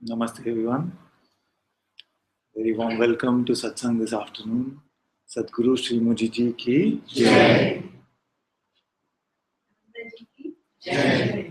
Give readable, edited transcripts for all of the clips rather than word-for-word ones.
Namaste everyone. Very warm welcome to Satsang this afternoon. Sadhguru Sri Mujiji ki Jai. Jai.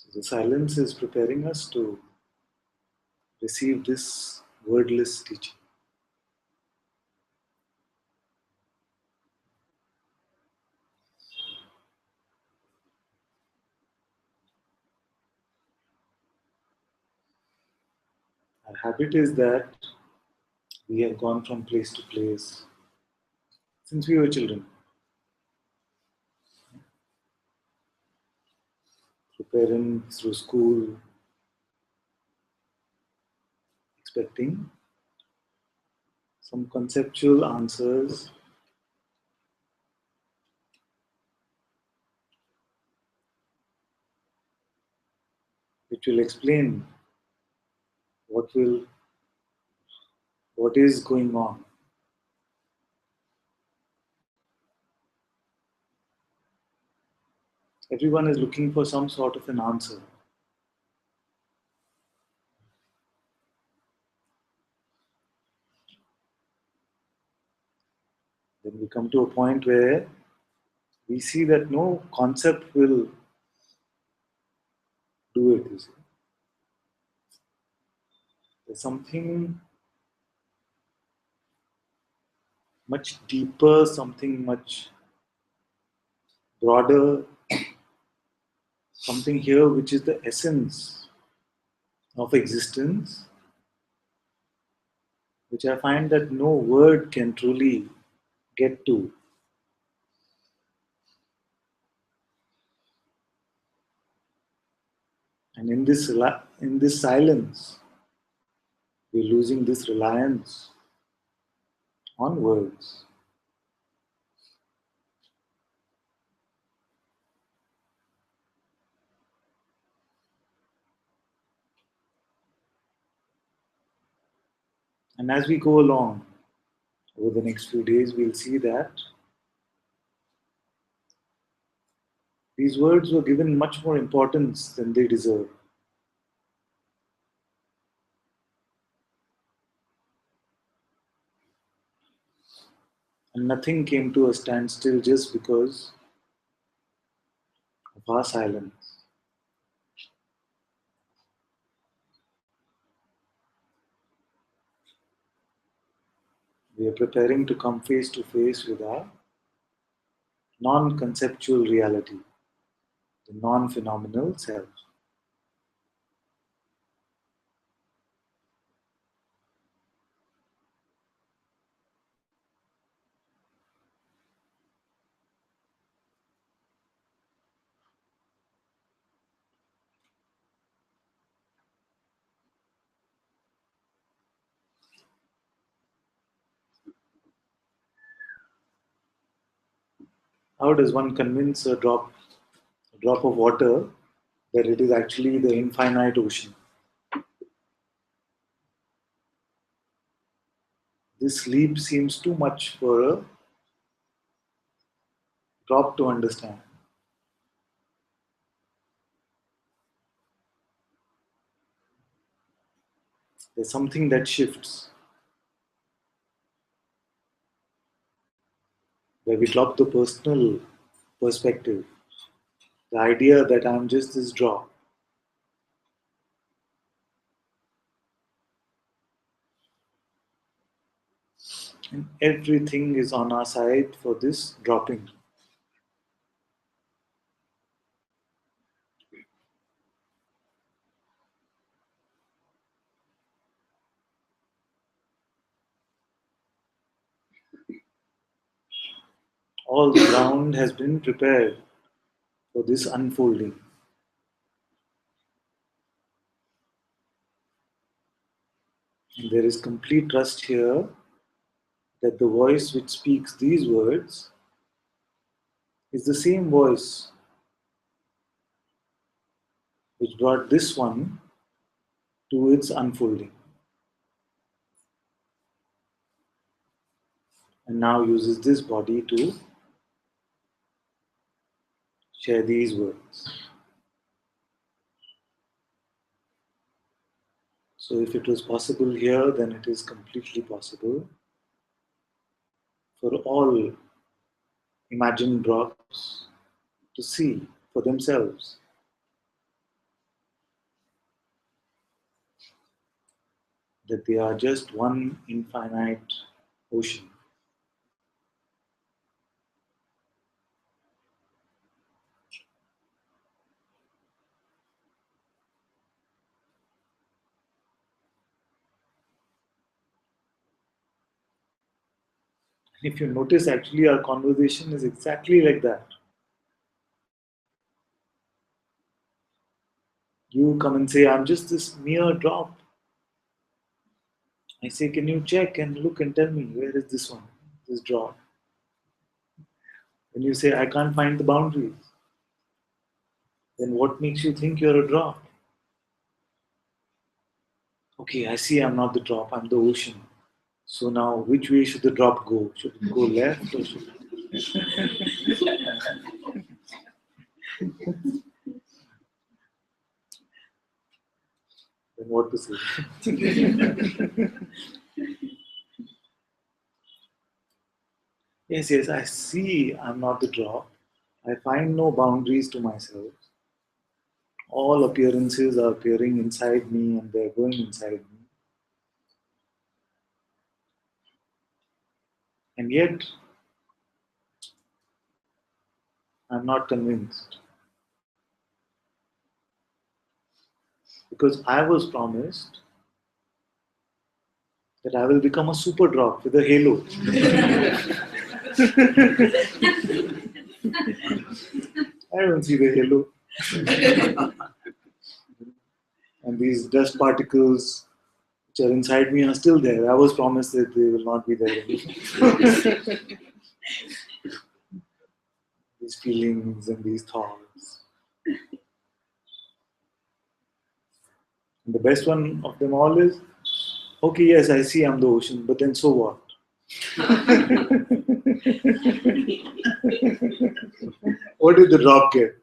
So the silence is preparing us to receive this wordless teaching. Our habit is that we have gone from place to place since we were children, through parents, through school, expecting some conceptual answers which will explain what is going on. Everyone is looking for some sort of an answer. Then we come to a point where we see that no concept will do it. You see. There's something much deeper, something much broader, something here which is the essence of existence, which I find that no word can truly get to. And in this silence, we're losing this reliance on words. And as we go along over the next few days, we'll see that these words were given much more importance than they deserve. And nothing came to a standstill just because of our silence. We are preparing to come face to face with our non-conceptual reality, the non-phenomenal self. How does one convince a drop of water that it is actually the infinite ocean? This leap seems too much for a drop to understand. There's something that shifts, where we drop the personal perspective, the idea that I'm just this drop, and everything is on our side for this dropping. All the ground has been prepared for this unfolding. And there is complete trust here that the voice which speaks these words is the same voice which brought this one to its unfolding and now uses this body to share these words. So if it was possible here, then it is completely possible for all imagined drops to see for themselves that they are just one infinite ocean. And if you notice, actually, our conversation is exactly like that. You come and say, I'm just this mere drop. I say, can you check and look and tell me, where is this one, this drop? When you say, I can't find the boundaries, then what makes you think you're a drop? Okay, I see I'm not the drop, I'm the ocean. So now, which way should the drop go? Should it go left or should then what to say? Yes, yes, I see I'm not the drop. I find no boundaries to myself. All appearances are appearing inside me and they're going inside me. And yet, I'm not convinced. Because I was promised that I will become a super drop with a halo. I don't see the halo. And these dust particles which are inside me are still there. I was promised that they will not be there anymore. These feelings and these thoughts. And the best one of them all is, okay, yes, I see I'm the ocean, but then so what? What did the drop get?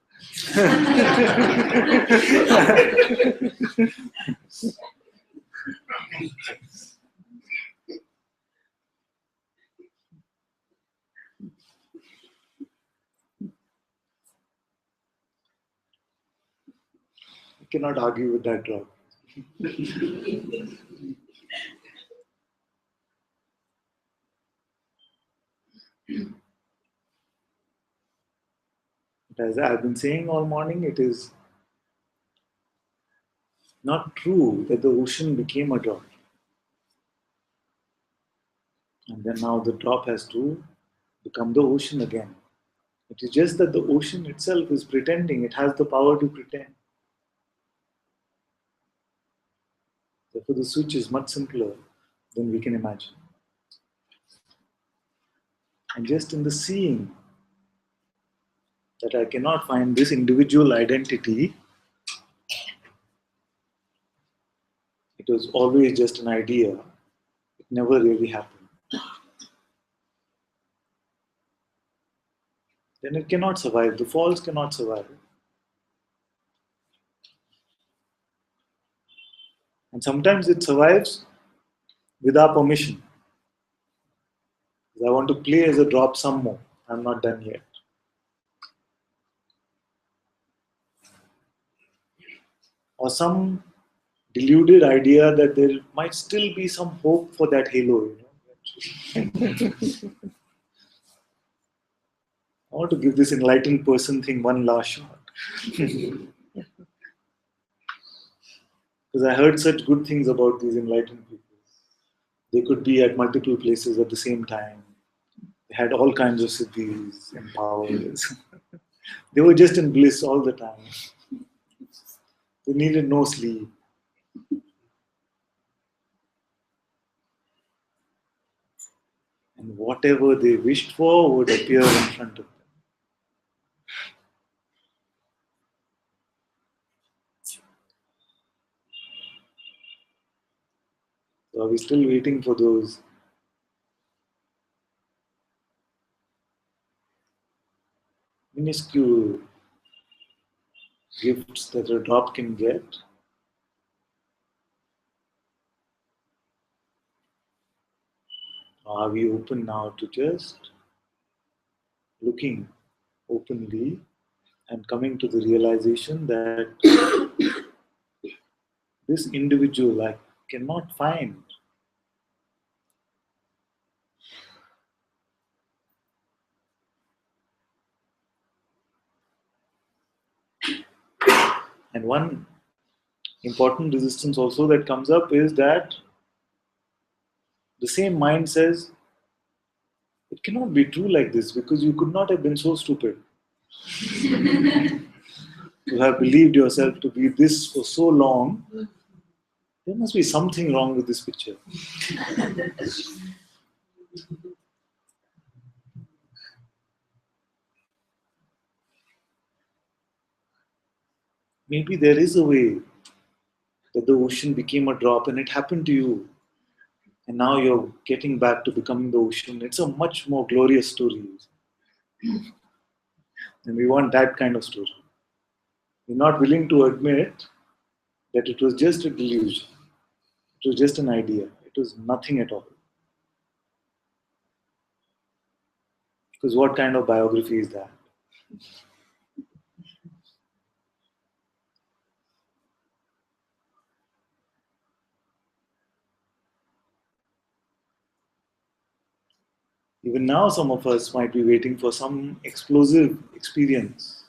You cannot argue with that drop. But as I've been saying all morning, it is not true that the ocean became a drop. And then now the drop has to become the ocean again. It is just that the ocean itself is pretending, it has the power to pretend. Therefore, the switch is much simpler than we can imagine. And just in the seeing that I cannot find this individual identity, it was always just an idea, it never really happened. Then it cannot survive, the false cannot survive. And sometimes it survives with our permission. I want to play as a drop some more. I'm not done yet. Or some deluded idea that there might still be some hope for that halo. I want to give this enlightened person thing one last shot. Because I heard such good things about these enlightened people. They could be at multiple places at the same time. They had all kinds of siddhis and powers. They were just in bliss all the time. They needed no sleep. And whatever they wished for would appear in front of them. So are we still waiting for those minuscule gifts that a drop can get? Or are we open now to just looking openly and coming to the realization that this individual I cannot find? And one important resistance also that comes up is that the same mind says, it cannot be true like this because you could not have been so stupid to have believed yourself to be this for so long. There must be something wrong with this picture. Maybe there is a way that the ocean became a drop and it happened to you. And now you're getting back to becoming the ocean. It's a much more glorious story. And we want that kind of story. We're not willing to admit that it was just a delusion. It was just an idea. It was nothing at all. Because what kind of biography is that? Even now, some of us might be waiting for some explosive experience.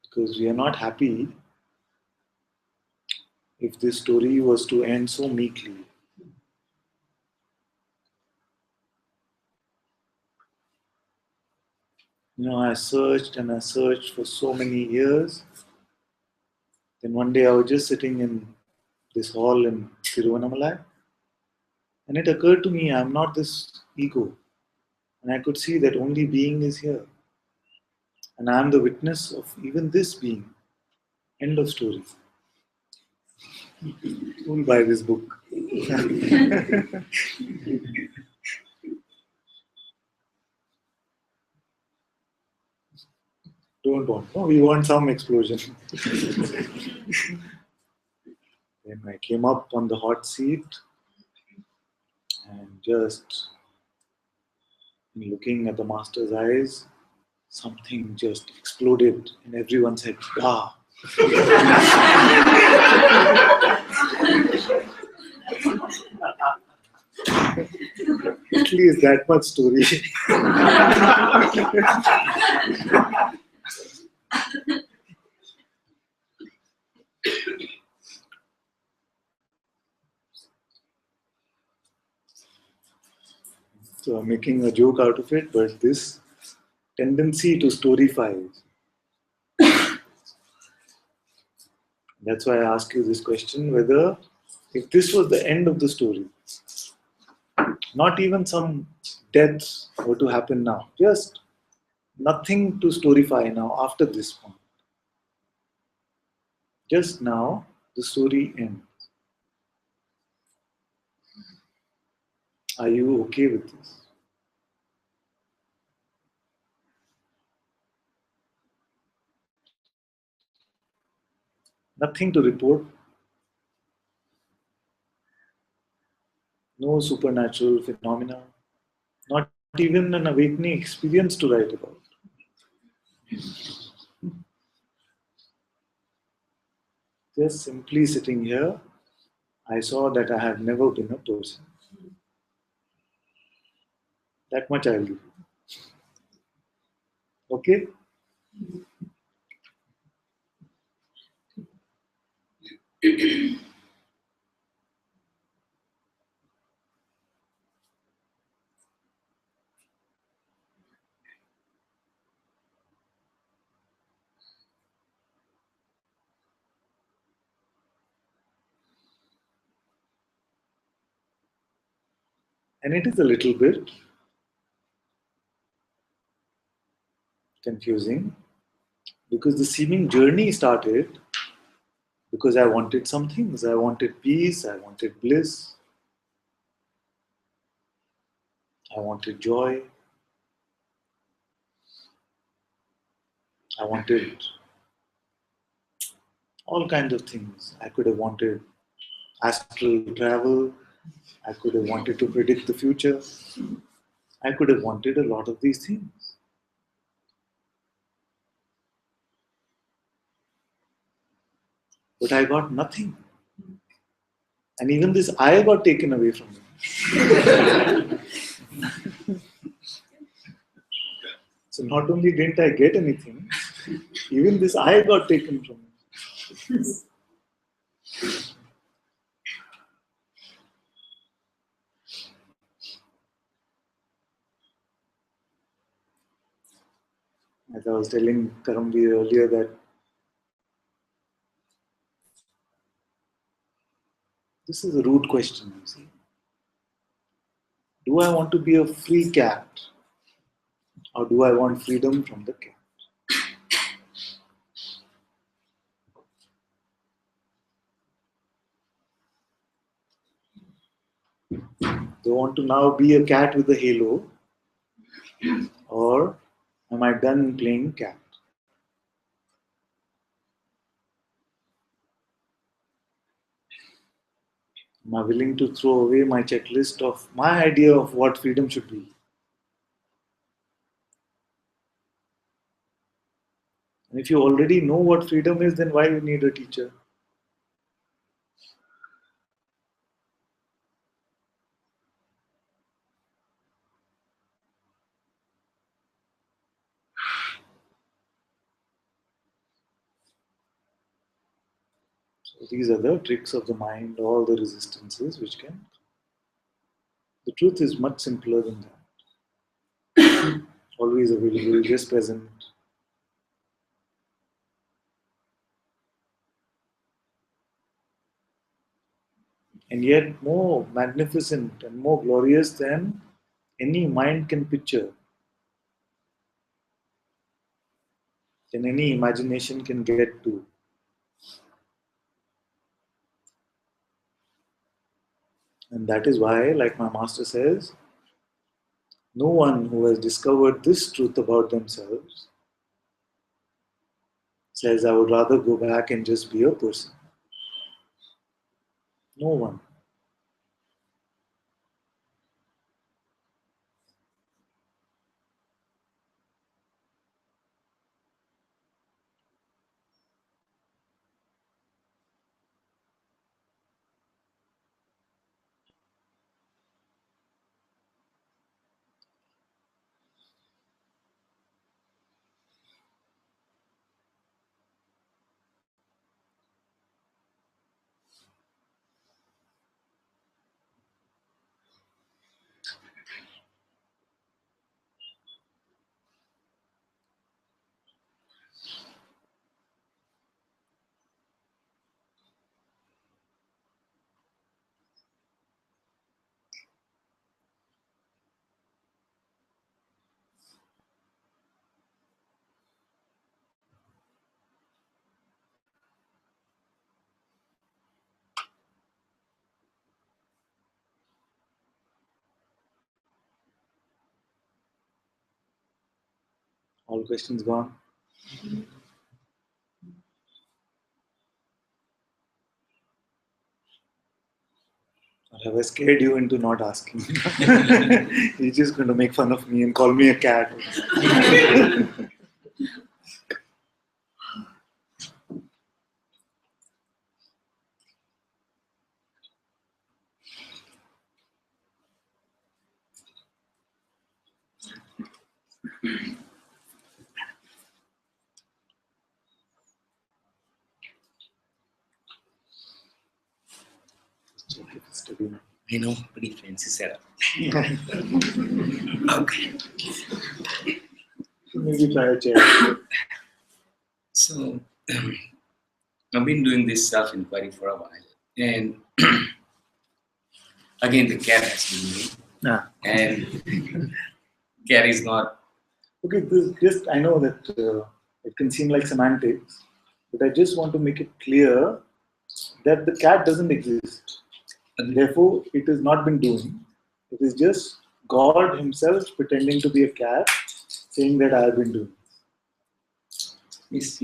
Because we are not happy if this story was to end so meekly. I searched and I searched for so many years. Then one day I was just sitting in this hall in Tiruvannamalai, and it occurred to me I'm not this ego. And I could see that only being is here. And I am the witness of even this being. End of story. Who'll buy this book? Don't want. No, we want some explosion. Then I came up on the hot seat and just looking at the master's eyes, something just exploded and everyone said, "Ah." Italy is that much story. So I'm making a joke out of it, but this tendency to storify, that's why I ask you this question, whether if this was the end of the story, not even some deaths were to happen now, just nothing to storify now after this point. Just now, the story ends. Are you okay with this? Nothing to report, no supernatural phenomena, not even an awakening experience to write about. Just simply sitting here, I saw that I have never been a person. That much I'll give you. Okay? And it is a little bit confusing because the seeming journey started because I wanted some things. I wanted peace, I wanted bliss, I wanted joy, I wanted all kinds of things. I could have wanted astral travel, I could have wanted to predict the future, I could have wanted a lot of these things. But I got nothing. And even this I got taken away from me. So not only didn't I get anything, even this I got taken from me. As I was telling Karamveer earlier that this is a root question, you see. Do I want to be a free cat or do I want freedom from the cat? Do I want to now be a cat with a halo or am I done playing cat? Am I willing to throw away my checklist of my idea of what freedom should be? And if you already know what freedom is, then why you need a teacher? So these are the tricks of the mind, all the resistances which can. The truth is much simpler than that. Always available, just present. And yet more magnificent and more glorious than any mind can picture, than any imagination can get to. And that is why, like my master says, no one who has discovered this truth about themselves says, I would rather go back and just be a person. No one. All questions gone? Or have I scared you into not asking? You're just going to make fun of me and call me a cat. I know, pretty fancy setup. Okay. Maybe try a chair. So, I've been doing this self-inquiry for a while. And again, the cat has been me. Ah. And cat is not. Okay, just I know that it can seem like semantics, but I just want to make it clear that the cat doesn't exist. And therefore, it has not been doing. It is just God Himself pretending to be a cat, saying that I have been doing. Yes.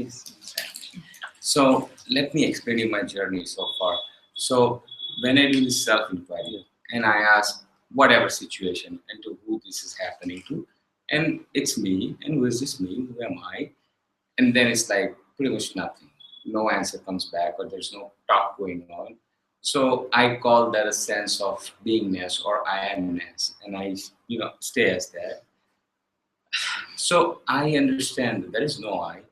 So let me explain you my journey so far. So when I do this self-inquiry and I ask whatever situation and to who this is happening to, and it's me, and who is this me? Who am I? And then it's like pretty much nothing. No answer comes back, or there's no talk going on. So I call that a sense of beingness or I amness, and I stay as that. So I understand that there is no I.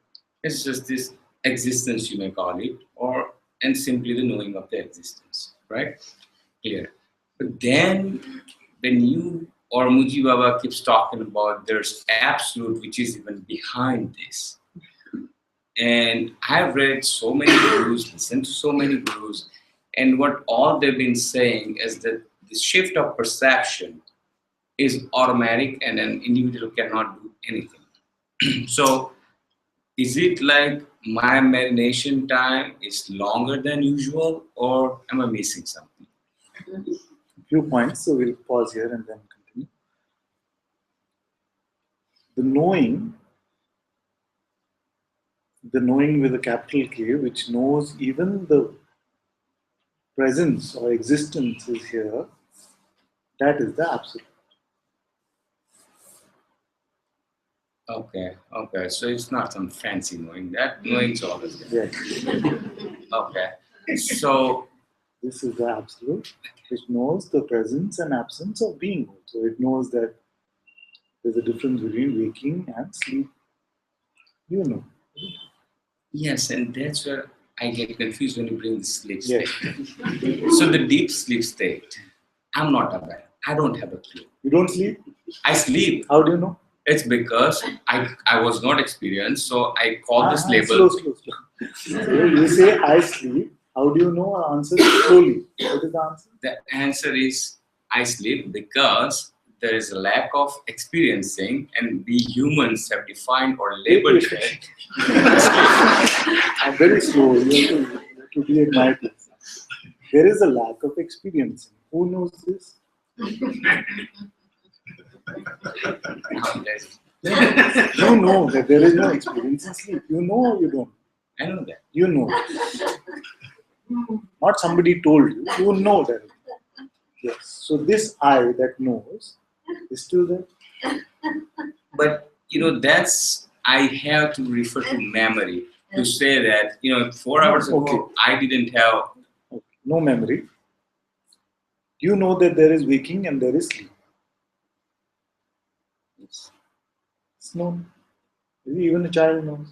It's just this existence, you may call it, and simply the knowing of the existence, right? Clear. But then when you or Muji Baba keeps talking about there's absolute which is even behind this. And I've read so many gurus, listened to so many gurus, and what all they've been saying is that the shift of perception is automatic and an individual cannot do anything. So is it like my meditation time is longer than usual, or am I missing something? A few points, so we'll pause here and then continue. The knowing with a capital K, which knows even the presence or existence is here, that is the absolute. Okay. So it's not some fancy knowing. That knowing's always there. Yes. Okay. So this is the absolute, which knows the presence and absence of being. So it knows that there's a difference between waking and sleep. You know. yes, and that's where I get confused when you bring the sleep state. So the deep sleep state, I'm not aware. I don't have a clue. You don't sleep? I sleep. How do you know? It's because I was not experienced, so I call this label. Slow. So you say I sleep. How do you know? Answer slowly. What is the answer? The answer is I sleep because there is a lack of experiencing, and we humans have defined or labeled it. I'm very slow. You have to be at my place. There is a lack of experiencing. Who knows this? You know that there is no experience in sleep. You know or you don't? I know that. You know. Not somebody told you. You know that. Yes. So this I that knows is still there. But that's I have to refer to memory to say that 4 hours ago I didn't have. Okay. No memory. You know that there is waking and there is sleep. It's known. Even a child knows.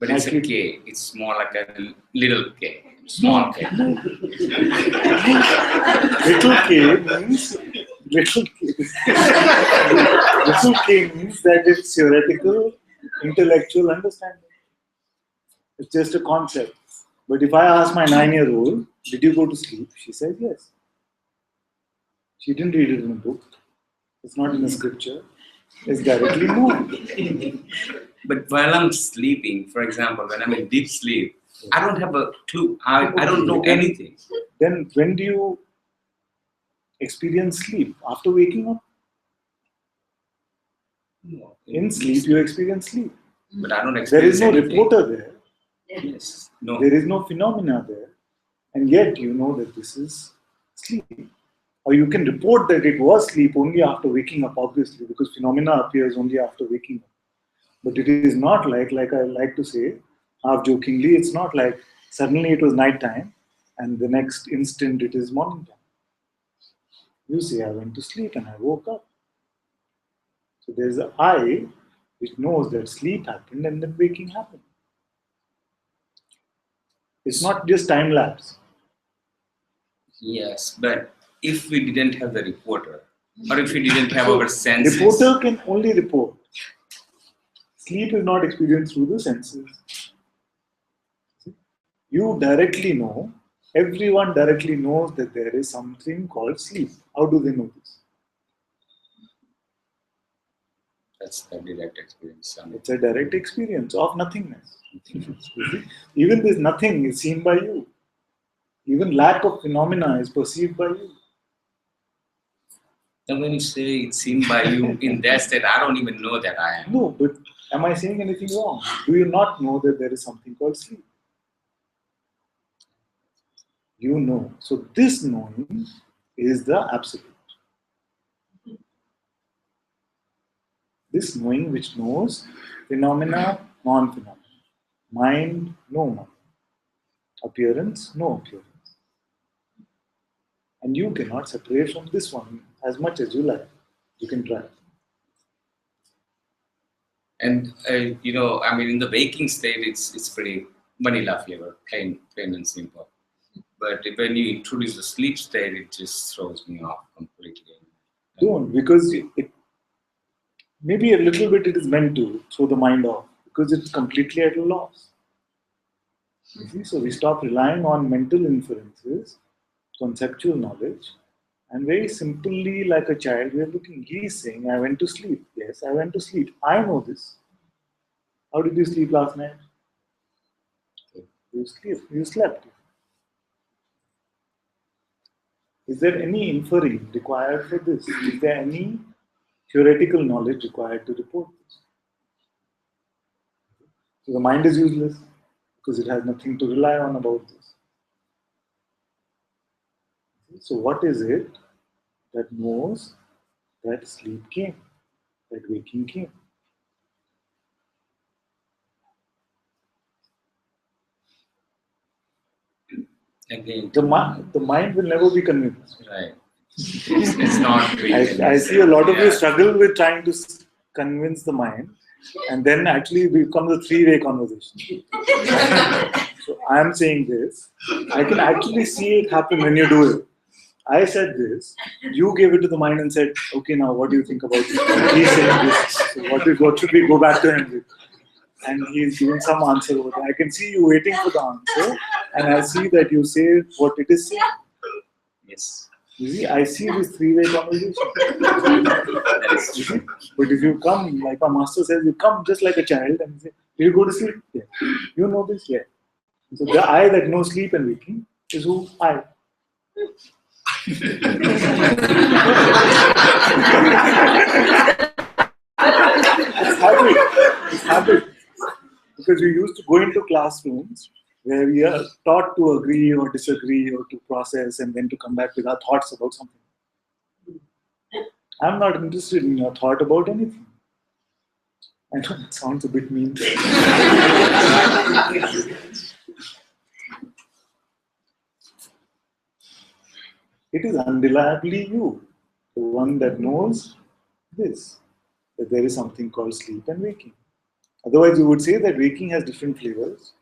But it's a K. It's more like a little K. Small K. Little K means little K means that it's theoretical, intellectual understanding. It's just a concept. But if I ask my 9-year-old, did you go to sleep? She says yes. She didn't read it in a book. It's not in a scripture. It's directly known. But while I'm sleeping, for example, when I'm in deep sleep, I don't have a clue. I don't know anything. Then when do you experience sleep? After waking up? No. In sleep, you experience sleep. But I don't There experience is no anything. reporter there. Yes. No. There is no phenomena there. And yet you know that this is sleep. Or you can report that it was sleep only after waking up, obviously, because phenomena appears only after waking up. But it is not like I like to say, half jokingly, it's not like suddenly it was night time and the next instant it is morning time. You say, I went to sleep and I woke up. So there's an I which knows that sleep happened and then waking happened. It's not just time lapse. Yes, but if we didn't have the reporter, or if we didn't have our senses, Reporter can only report. Sleep is not experienced through the senses. You directly know, everyone directly knows that there is something called sleep. How do they know this? that's the direct experience. It's a direct experience of nothingness. Even this nothing is seen by you. Even lack of phenomena is perceived by you. And when you say it's seen by you in that state, I don't even know that I am. No, but am I saying anything wrong? Do you not know that there is something called sleep? You know. So this knowing is the absolute. This knowing which knows phenomena, non-phenomena. Mind, no mind. Appearance, no appearance. And you cannot separate from this one as much as you like. You can try. And I mean, in the waking state, it's pretty vanilla flavor, plain and simple. But when you introduce the sleep state, it just throws me off completely. Don't, because it maybe a little bit it is meant to throw the mind off because it's completely at a loss. You see? So we stop relying on mental inferences, conceptual knowledge, and very simply, like a child, we are looking. He's saying, I went to sleep. Yes, I went to sleep. I know this. How did you sleep last night? You sleep. You slept. Is there any inferring required for this? Is there any theoretical knowledge required to report this? So the mind is useless because it has nothing to rely on about this. So what is it that knows that sleep came, that waking came? Again, The mind will never be convinced. right. It's not really I see a lot of you Yeah. struggle with trying to convince the mind, and then actually it becomes a three-way conversation. So I am saying this. I can actually see it happen when you do it. I said this. You gave it to the mind and said, "Okay, now what do you think about it?" He's saying this. So what should we go back to him with? And he's giving some answer over there. I can see you waiting for the answer, and I see that you say what it is saying. Yes. You see, I see this three-way conversation. You see? But if you come, like our master says, you come just like a child and say, "Do you go to sleep?" Yeah. You know this? Yeah. So the I that knows sleep and waking is who? I. It's habit. It's habit. Because we used to go into classrooms where we are taught to agree or disagree or to process and then to come back with our thoughts about something. I'm not interested in your thought about anything. I know it sounds a bit mean. It is undeniably you, the one that knows this, that there is something called sleep and waking. Otherwise, you would say that waking has different flavors,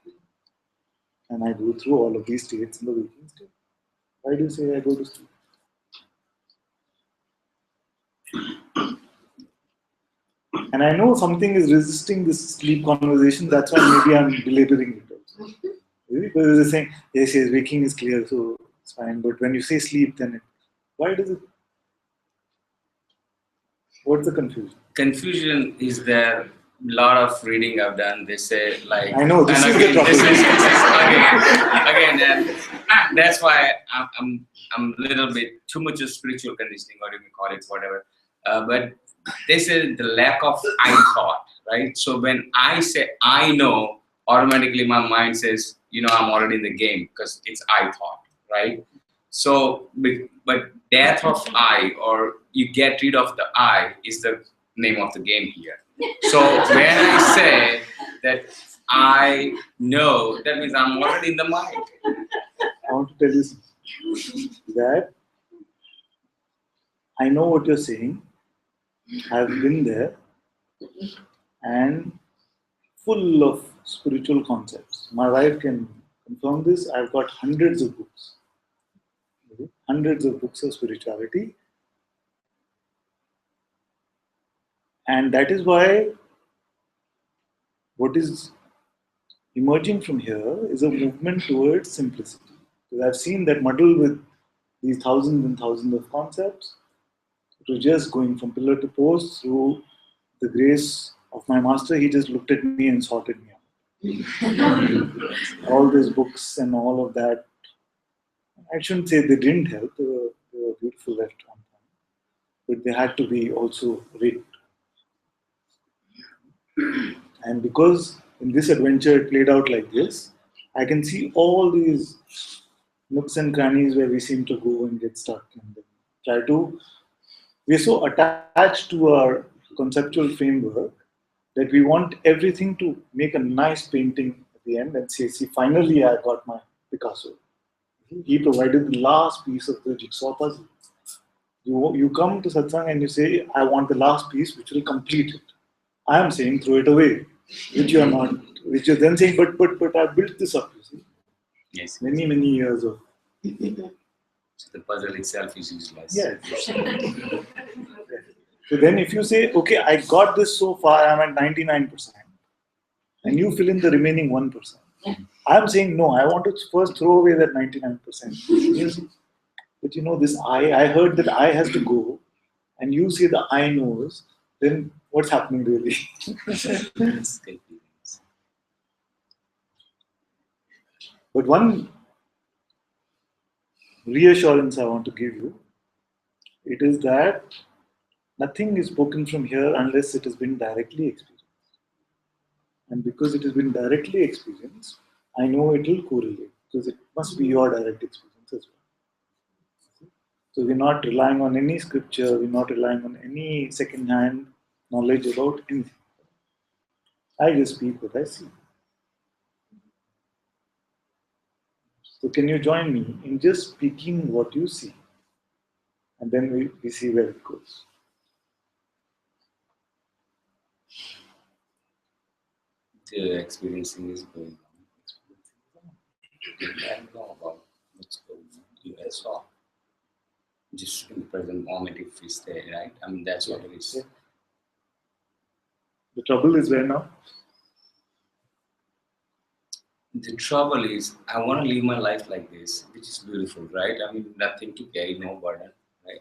and I go through all of these states in the waking state. Why do you say I go to sleep? And I know something is resisting this sleep conversation, that's why maybe I'm belaboring it also. Because they're saying, yes, waking is clear, so it's fine. But when you say sleep, then why does it? What's the confusion? Confusion is there. Lot of reading I've done. They say like. I know this and is again, the trouble. This is again, and that's why I'm a little bit too much of spiritual conditioning, or you may call it whatever. But they say the lack of I thought, right? So when I say I know, automatically my mind says, I'm already in the game because it's I thought, right? So, but death of I, or you get rid of the I, is the name of the game here. So when I say that I know, that means I'm already in the mind. I want to tell you that I know what you're saying. I've been there and full of spiritual concepts. My wife can confirm this. I've got hundreds of books, hundreds of books of spirituality. And that is why what is emerging from here is a movement towards simplicity. Because I've seen that muddle with these thousands and thousands of concepts. It was just going from pillar to post through the grace of my master. He just looked at me and sorted me out. All these books and all of that, I shouldn't say they didn't help. They were beautiful at one point. But they had to be also read. And because in this adventure it played out like this, I can see all these nooks and crannies where we seem to go and get stuck and then try to. We're so attached to our conceptual framework that we want everything to make a nice painting at the end and say, see, finally I got my Picasso. He provided the last piece of the jigsaw puzzle. You come to satsang and you say, I want the last piece which will complete it. I am saying, throw it away, which you are not, which you're then saying, but I built this up, you see. Yes. Many years of. So the puzzle itself is useless. Yes. So then if you say, okay, I got this so far, I'm at 99%, and you fill in the remaining 1%. I'm saying, no, I want to first throw away that 99%. But this I heard that I has to go, and you say the I knows, then what's happening really? But one reassurance I want to give you, it is that nothing is spoken from here unless it has been directly experienced. And because it has been directly experienced, I know it will correlate because it must be your direct experience as well. So we're not relying on any scripture, we're not relying on any second-hand knowledge about anything. I just speak what I see. So can you join me in just speaking what you see? And then we see where it goes. The experiencing is going on. I don't know about what's going on. You guys saw. Just in the present moment, if we stay, right? I mean, that's what it is. Yeah. The trouble is where now? The trouble is, I want to live my life like this, which is beautiful, right? I mean, nothing to carry, no burden, right?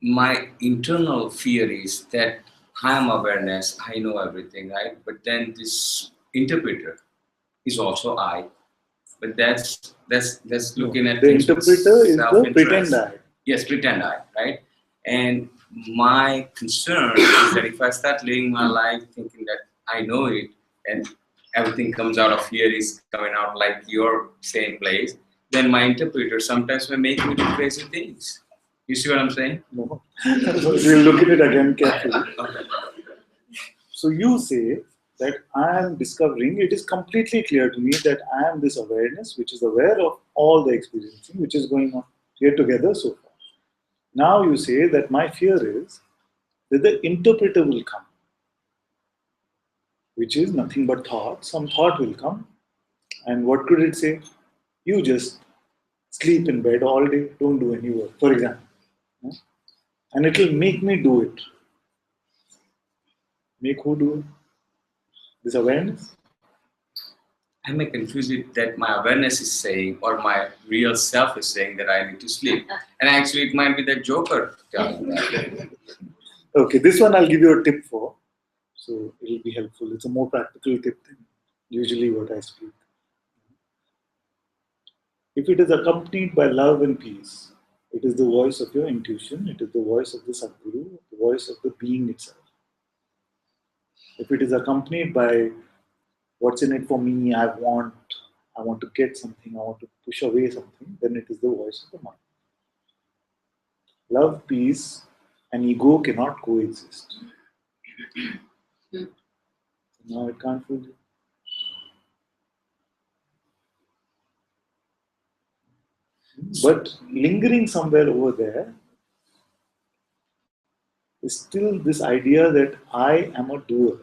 My internal fear is that I am awareness, I know everything, right? But then this interpreter is also I. But that's looking at the things with interpreter is the self-interest. pretend I. Yes, pretend I, right? And my concern is that if I start living my life thinking that I know it and everything comes out of here is coming out like your same place, then my interpreter sometimes may make me do crazy things. You see what I'm saying? No. We'll look at it again carefully. Okay. So you say that I am discovering, it is completely clear to me that I am this awareness which is aware of all the experiencing which is going on here together so far. Now you say that my fear is that the interpreter will come, which is nothing but thought. Some thought will come, and what could it say? You just sleep in bed all day, don't do any work, for example. And it will make me do it. Make who do it? This awareness? I may confuse it that my awareness is saying, or my real self is saying that I need to sleep. And actually, it might be the Joker telling that. Okay, this one I'll give you a tip for. So it'll be helpful. It's a more practical tip than usually what I speak. If it is accompanied by love and peace, It is the voice of your intuition. It is the voice of the Sadguru, the voice of the being itself. If it is accompanied by what's in it for me, I want to get something, I want to push away something, then it is the voice of the mind. Love, peace, and ego cannot coexist. No, it can't fool you. But lingering somewhere over there is still this idea that I am a doer.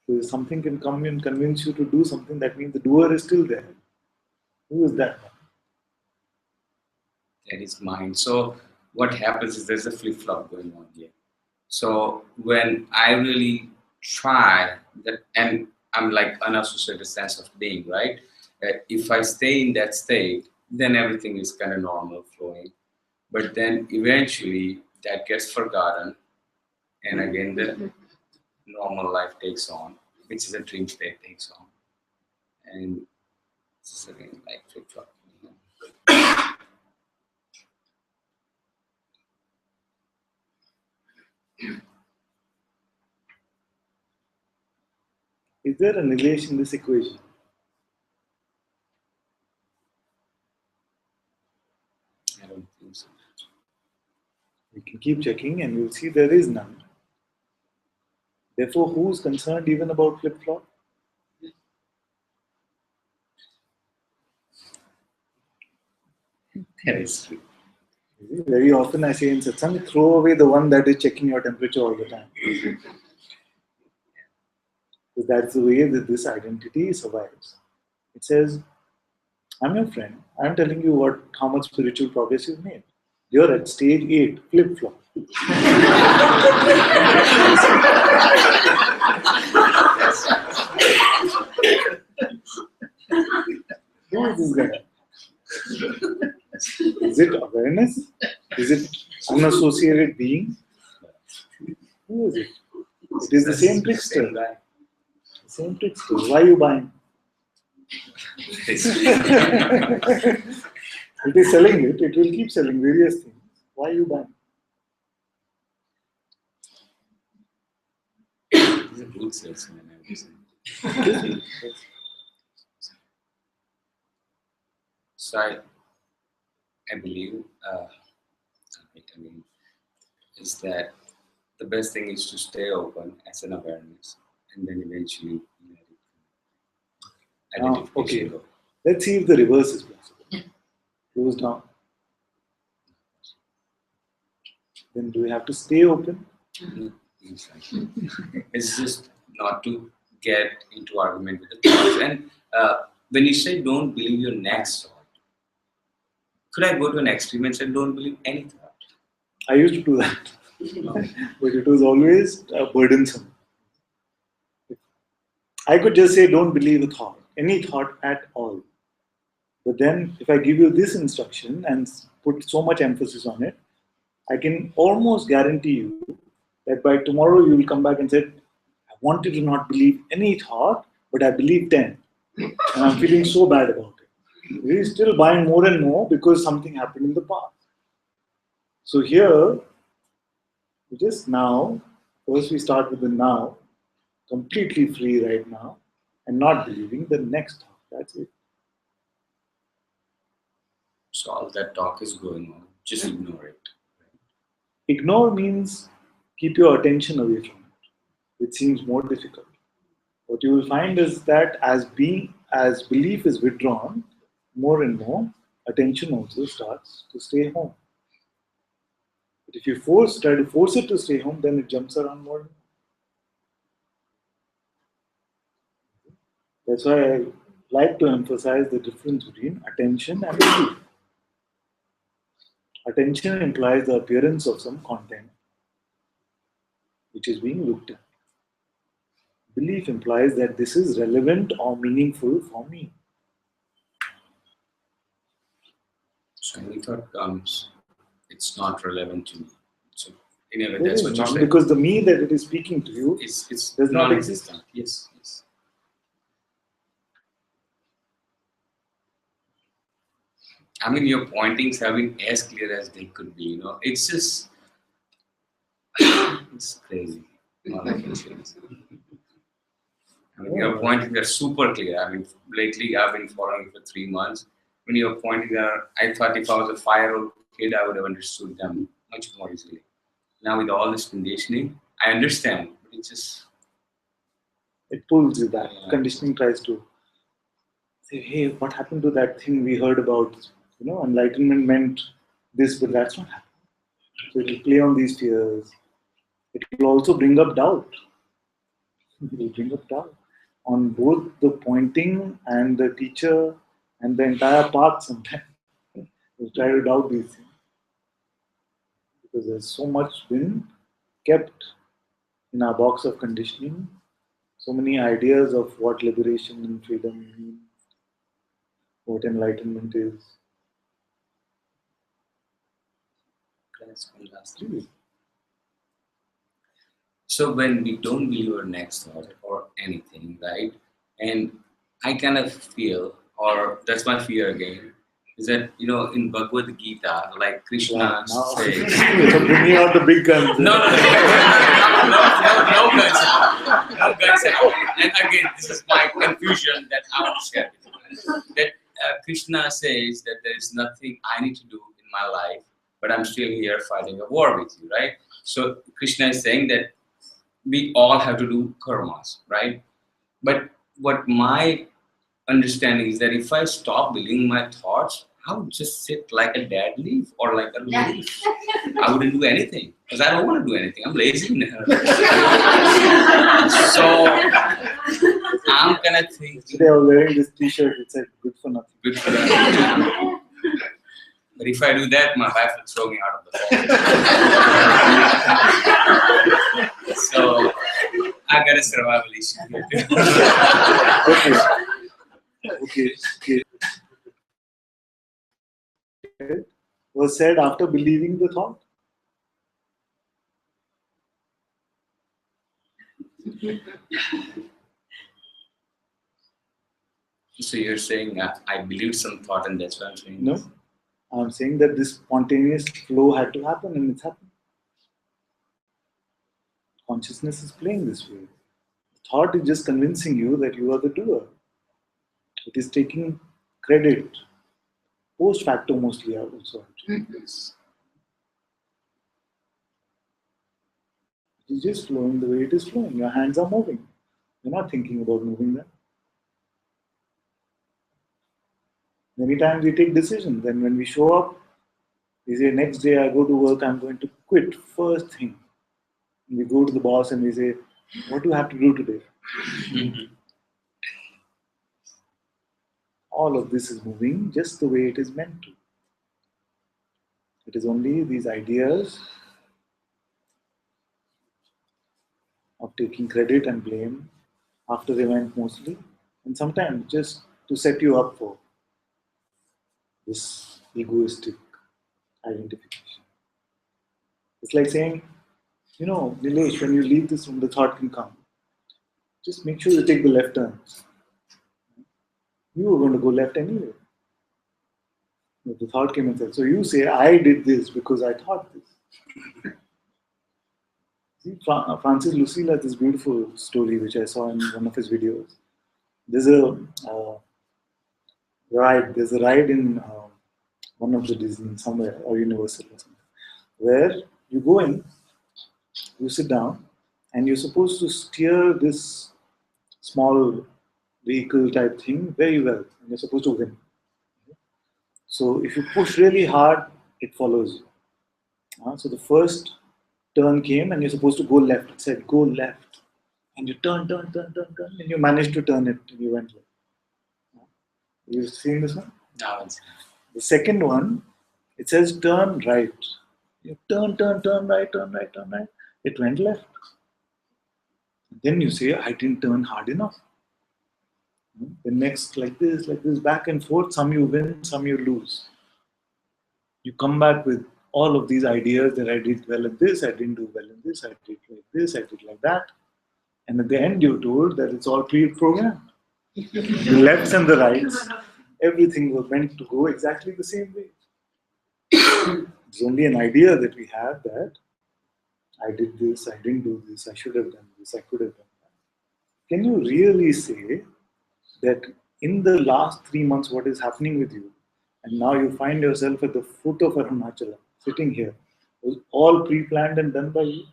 So if something can come and convince you to do something, that means the doer is still there. Who is that? That is mind. So what happens is there's a flip-flop going on here. So when I really try that, and I'm like unassociated sense of being, right? If I stay in that state, then everything is kind of normal flowing. But then eventually that gets forgotten, and again the normal life takes on, which is a dream state takes on, and it's again like flip-flop. Is there a relation in this equation? I don't think so. We can keep checking and we'll see there is none. Therefore, who is concerned even about flip-flop? That is true. Very often I say in Satsang, throw away the one that is checking your temperature all the time. So that's the way that this identity survives. It says, I'm your friend. I'm telling you how much spiritual progress you've made. You're at stage 8, flip-flop. Who is this guy? Is it awareness? Is it unassociated being? Who is it? It is the same trickster. The same trickster. Why are you buying? It is selling it. It will keep selling various things. Why are you buying? He's a good salesman, I would say. So I believe, is that the best thing is to stay open as an awareness, and then eventually Okay. Let's see if the reverse is possible. Close down. Then do we have to stay open? Exactly. It's just not to get into argument with the thoughts. And when you say don't believe your next thought, could I go to an extreme and say don't believe any thought? I used to do that. But it was always burdensome. I could just say don't believe a thought, any thought at all. But then if I give you this instruction and put so much emphasis on it, I can almost guarantee you that by tomorrow you will come back and say, I wanted to not believe any thought, but I believe 10. And I'm feeling so bad about it. We're still buying more and more because something happened in the past. So here, just now, first we start with the now, completely free right now, and not believing the next thought. That's it. So all that talk is going on. Just ignore it. Ignore means keep your attention away from it, which seems more difficult. What you will find is that as belief is withdrawn, more and more, attention also starts to stay home. But if you try to force it to stay home, then it jumps around more. That's why I like to emphasize the difference between attention and belief. Attention implies the appearance of some content which is being looked at. Belief implies that this is relevant or meaningful for me. So any thought comes, it's not relevant to me. So in a way, There that's is what you none, said. because the me that it is speaking to you It's does not exist. non-existent. Yes, yes. I mean, your pointings have been as clear as they could be. It's just, it's crazy. All I can say is, I mean, your pointings are super clear. I mean, lately I've been following you for 3 months. When your pointings are, I thought if I was a 5-year-old kid, I would have understood them much more easily. Now with all this conditioning, I understand, but it's just, it pulls you back. Yeah. Conditioning tries to say, hey, what happened to that thing we heard about? Enlightenment meant this, but that's not happening. So it will play on these fears. It will also bring up doubt. It will bring up doubt on both the pointing and the teacher and the entire path sometimes. We'll try to doubt these things because there's so much been kept in our box of conditioning, so many ideas of what liberation and freedom mean, what enlightenment is. that's one last thing. So when we don't believe our next thought or anything, right? And I kind of feel, or that's my fear again, is that in Bhagavad Gita, like Krishna Now, says, so bringing out the big guns. no guns, no guns at all. And again, this is my confusion that I want to share with you. That Krishna says that there is nothing I need to do in my life, but I'm still here fighting a war with you, right? So Krishna is saying that we all have to do karmas, right? But what my understanding is that if I stop believing my thoughts, I would just sit like a dead leaf or like a leaf. I wouldn't do anything because I don't want to do anything. I'm lazy. So I'm kind of thinking. Today I was wearing this t-shirt, it said good for nothing. Good for that. But if I do that, my wife will throw me out of the home. So I got a survival issue here too. Okay. Was said after believing the thought. So you're saying I believed some thought and that's what I'm saying? No, I'm saying that this spontaneous flow had to happen and it's happened. Consciousness is playing this way. Thought is just convincing you that you are the doer. It is taking credit, post facto mostly also. It is just flowing the way it is flowing. Your hands are moving. You're not thinking about moving them. Many times we take decisions. Then when we show up, we say, next day I go to work, I'm going to quit first thing. And we go to the boss and we say, what do you have to do today? All of this is moving just the way it is meant to. It is only these ideas of taking credit and blame after the event mostly, and sometimes just to set you up for this egoistic identification. It's like saying, Nilesh, when you leave this room, the thought can come. Just make sure you take the left turns. You were going to go left anyway. But the thought came and said, so you say, I did this because I thought this. See, Francis Lucille has this beautiful story which I saw in one of his videos. There's a ride. There's a ride in one of the Disney somewhere or Universal or something, where you go in, you sit down, and you're supposed to steer this small vehicle type thing very well. And you're supposed to win. So if you push really hard, it follows you. So the first turn came and you're supposed to go left. It said, go left. And you turn, and you managed to turn it and you went left. You've seen this one? No. The second one, it says turn right. You turn right. It went left. Then you say, I didn't turn hard enough. The next, like this, back and forth, some you win, some you lose. You come back with all of these ideas that I did well at this, I didn't do well in this, I did like this, I did like that. And at the end, you're told that it's all pre-programmed. The lefts and the rights Everything was meant to go exactly the same way. It's only an idea that we have that I did this, I didn't do this, I should have done this, I could have done that. Can you really say that in the last 3 months, what is happening with you, and now you find yourself at the foot of Arunachala, sitting here, was all pre-planned and done by you?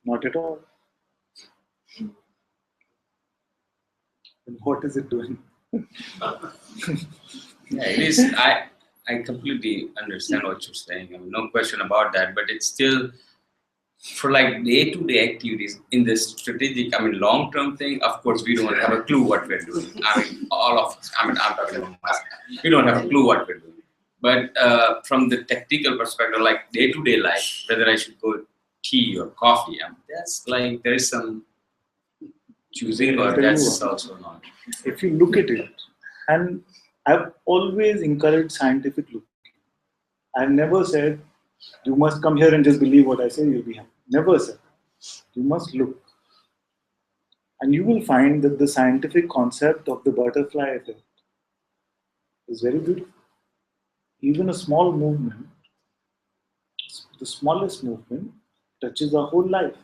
Not at all. And what is it doing? Yeah, it is. I completely understand what you're saying. I mean, no question about that. But it's still for like day-to-day activities in this strategic. I mean, long-term thing. Of course, we don't have a clue what we're doing. I mean, all of us. I mean, I'm talking about myself. We don't have a clue what we're doing. But from the technical perspective, like day-to-day life, whether I should go tea or coffee, I mean, that's like there is some choosing, I'll or tell you that's what. also not. If you look at it, and I've always encouraged scientific looking. I've never said you must come here and just believe what I say, you'll be happy. Never said. You must look. And you will find that the scientific concept of the butterfly effect is very beautiful. Even a small movement, the smallest movement, touches our whole life.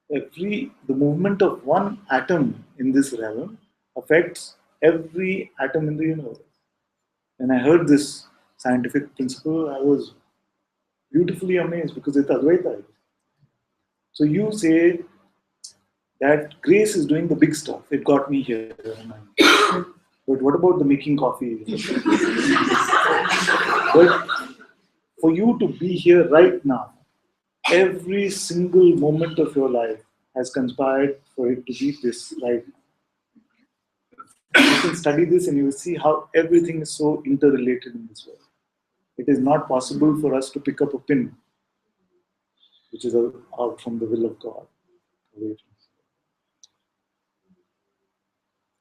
The movement of one atom in this realm affects every atom in the universe. When I heard this scientific principle, I was beautifully amazed because it's Advaita. So you say that grace is doing the big stuff. It got me here. But what about the making coffee? But for you to be here right now, every single moment of your life has conspired for it to be this right now. You can study this and you will see how everything is so interrelated in this world. It is not possible for us to pick up a pin, which is out from the will of God.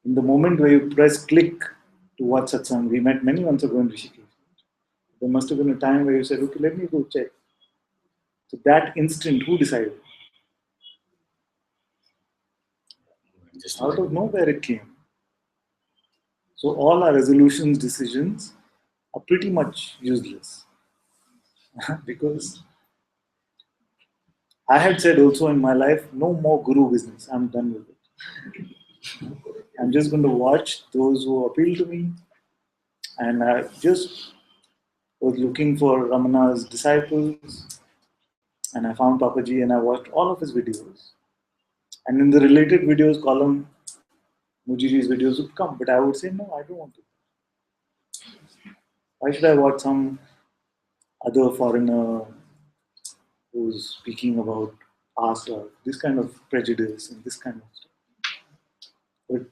In the moment where you press click to watch Satsang, we met many months ago in Rishikesh. There must have been a time where you said, okay, let me go check. So that instant, who decided? Just Out of nowhere it came. So all our resolutions, decisions are pretty much useless. Because I had said also in my life, no more guru business. I'm done with it. I'm just going to watch those who appeal to me. And I just was looking for Ramana's disciples. And I found Papaji and I watched all of his videos. And in the related videos column, Mujiji's videos would come. But I would say, no, I don't want to. Why should I watch some other foreigner who's speaking about ourselves, this kind of prejudice and this kind of stuff? But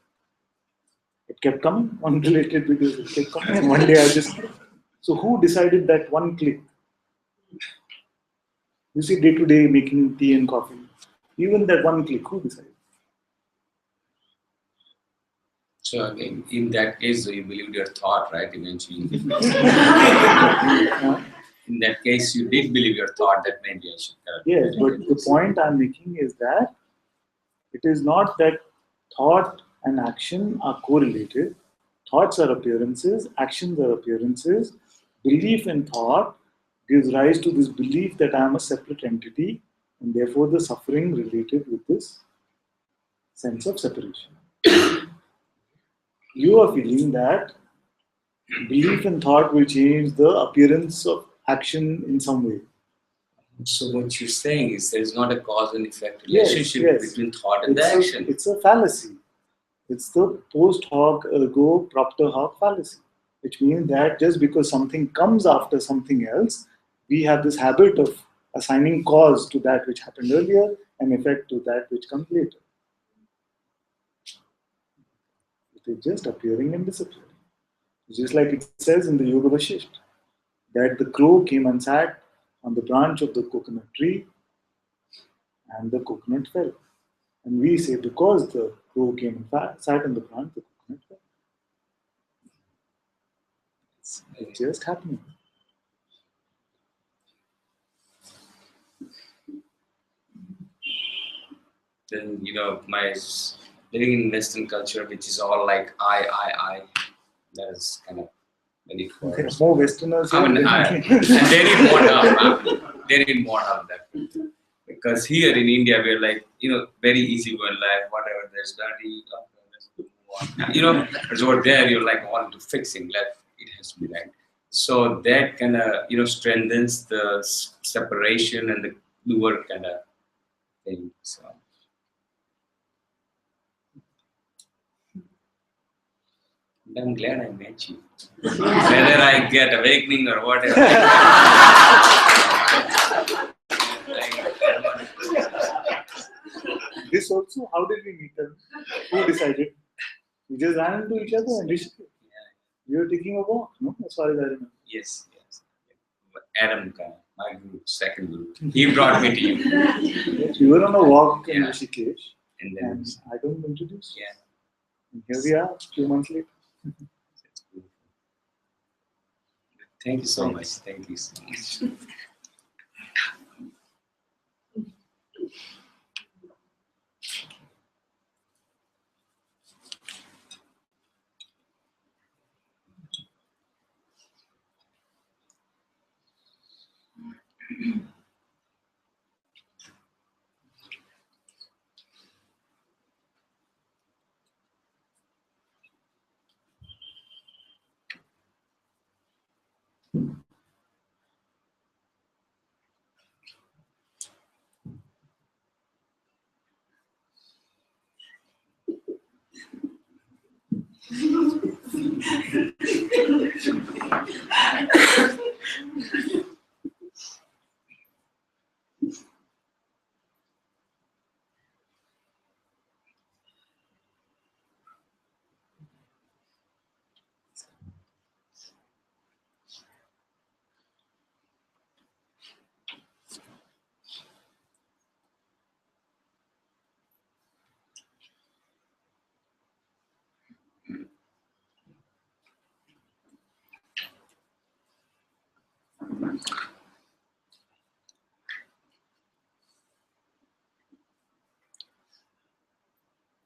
it kept coming on related videos, it kept coming. And one day I just. So who decided that one click? You see, day to day making tea and coffee. Even that one click, who decided? so in that case, you believed your thought, right? Eventually, in that case, you did believe your thought that maybe I should. Yes, but the point I'm making is that it is not that thought and action are correlated. Thoughts are appearances, actions are appearances. Belief in thought gives rise to this belief that I am a separate entity, and therefore the suffering related with this sense of separation. You are feeling that belief in thought will change the appearance of action in some way. So what you're saying is there is not a cause and effect Yes, relationship yes. between thought and the action. It's a fallacy. It's the post hoc ergo propter hoc fallacy, which means that just because something comes after something else, we have this habit of assigning cause to that which happened earlier and effect to that which comes later. It is just appearing and disappearing. Just like it says in the Yoga Vasishtha, that the crow came and sat on the branch of the coconut tree and the coconut fell. And we say because the crow came and sat on the branch, the coconut fell. It's just happening. Then living in Western culture, which is all like I, that is kind of very poor. There are more Westerners I mean, here. and they need more help. They need more help definitely. Because here in India, we're like, very easy going life. Whatever there's dirty, let's move on. But over there, you're like wanting to fixing. Like it has to be right. So that kind of strengthens the separation and the lower kind of thing. So. I'm glad I met you. Whether I get awakening or whatever. This also, how did we meet them? Who decided? We just ran into each other and we were taking a walk, no? As far as I remember. Yes. Adam, my group, second group. He brought me to you. Yes, we were on a walk in Rishikesh And then I don't introduce. Yeah. And here we are, a few months later. That's beautiful. Thank you so much. Thank you so much.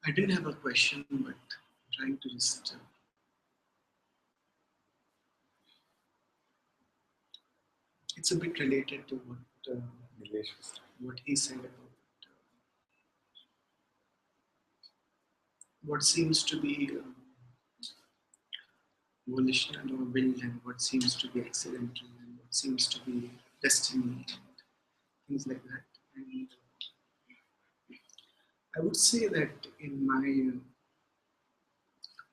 I didn't have a question, but trying to just it's a bit related to what he said about what seems to be volitional or will, and what seems to be accidental, and what seems to be destiny, and things like that. And I would say that in my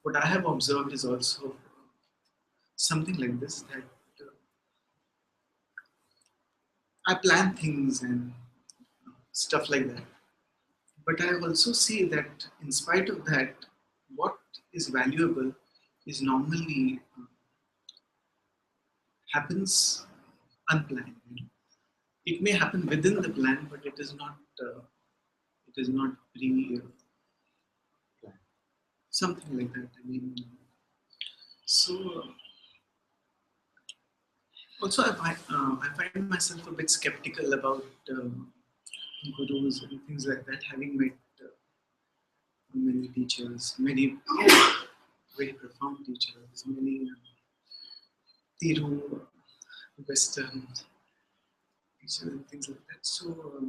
what I have observed is also something like this, that I plan things and stuff like that. But I also see that in spite of that, what is valuable is normally happens unplanned. It may happen within the plan, but it is not pre something like that. I mean, so also I find myself a bit skeptical about gurus and things like that. Having met many teachers, many very profound teachers, many Tiru Western teachers and things like that. So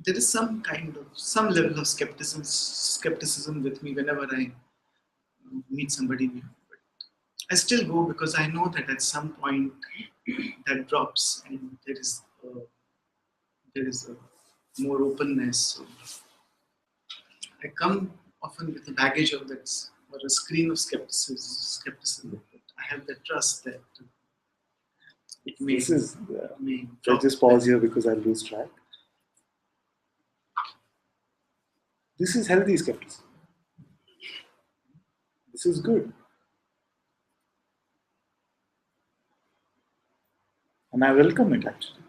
there is some level of skepticism with me whenever I meet somebody new. But I still go because I know that at some point that drops and there is a more openness. So I come often with a baggage of that or a screen of skepticism. But I have the trust that it may. I'll just pause here because I'll lose track. This is healthy skepticism. This is good. And I welcome it actually.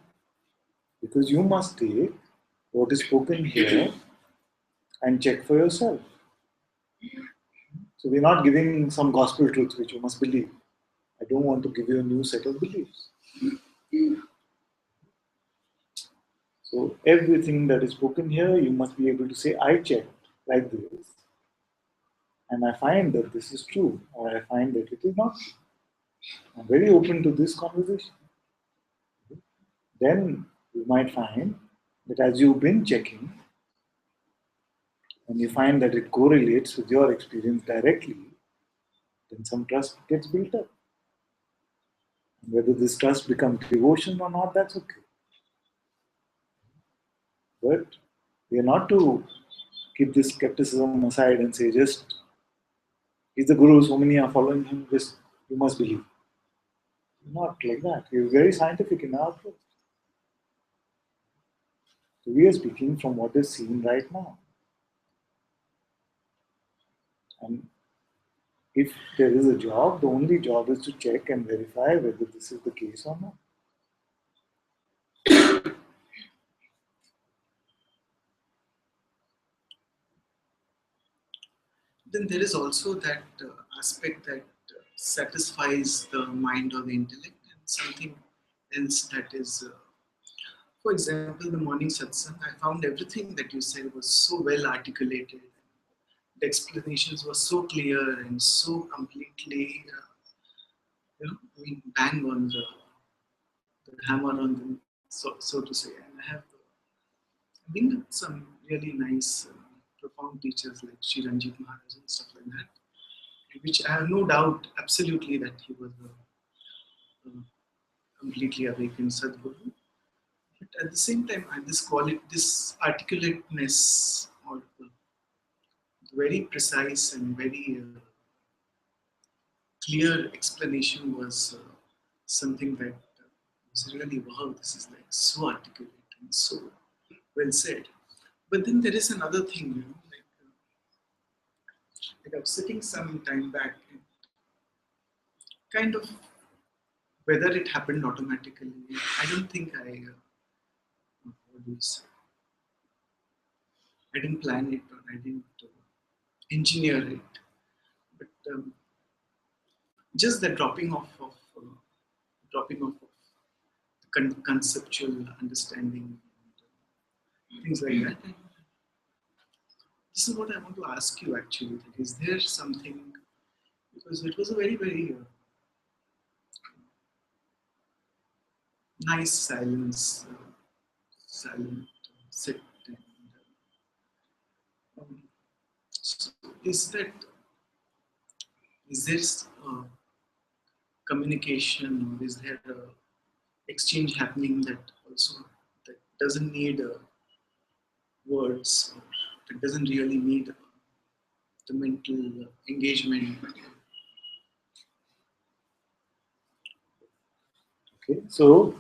Because you must take what is spoken here and check for yourself. So we're not giving some gospel truth which you must believe. I don't want to give you a new set of beliefs. So So everything that is spoken here, you must be able to say, I checked like this, and I find that this is true, or I find that it is not true. I'm very open to this conversation. Then you might find that as you've been checking, and you find that it correlates with your experience directly, then some trust gets built up. And whether this trust becomes devotion or not, that's okay. But we are not to keep this skepticism aside and say, just he's the guru, so many are following him, just you must believe. Not like that. We are very scientific in our approach. So we are speaking from what is seen right now. And if there is a job, the only job is to check and verify whether this is the case or not. Then there is also that aspect that satisfies the mind or the intellect, and something else that is, for example, the morning satsang. I found everything that you said was so well articulated. The explanations were so clear and so completely, I mean, bang on the hammer on them, so to say. And I have been with some really nice, profound teachers like Sri Ranjit Maharaj and stuff like that, which I have no doubt absolutely that he was a completely awakened Sadguru. But at the same time, this quality, this articulateness, or the very precise and very clear explanation was something that was really, wow, this is like so articulate and so well said. But then there is another thing, like I was sitting some time back, and kind of whether it happened automatically, I don't think what do you say? I didn't plan it or I didn't engineer it, but just the dropping off of conceptual understanding and things like that. And this is what I want to ask you actually. That is there something, because it was a very, very nice silent sit. And, so is there communication, or is there exchange happening that also that doesn't need words, or that doesn't really need the mental engagement? Okay, so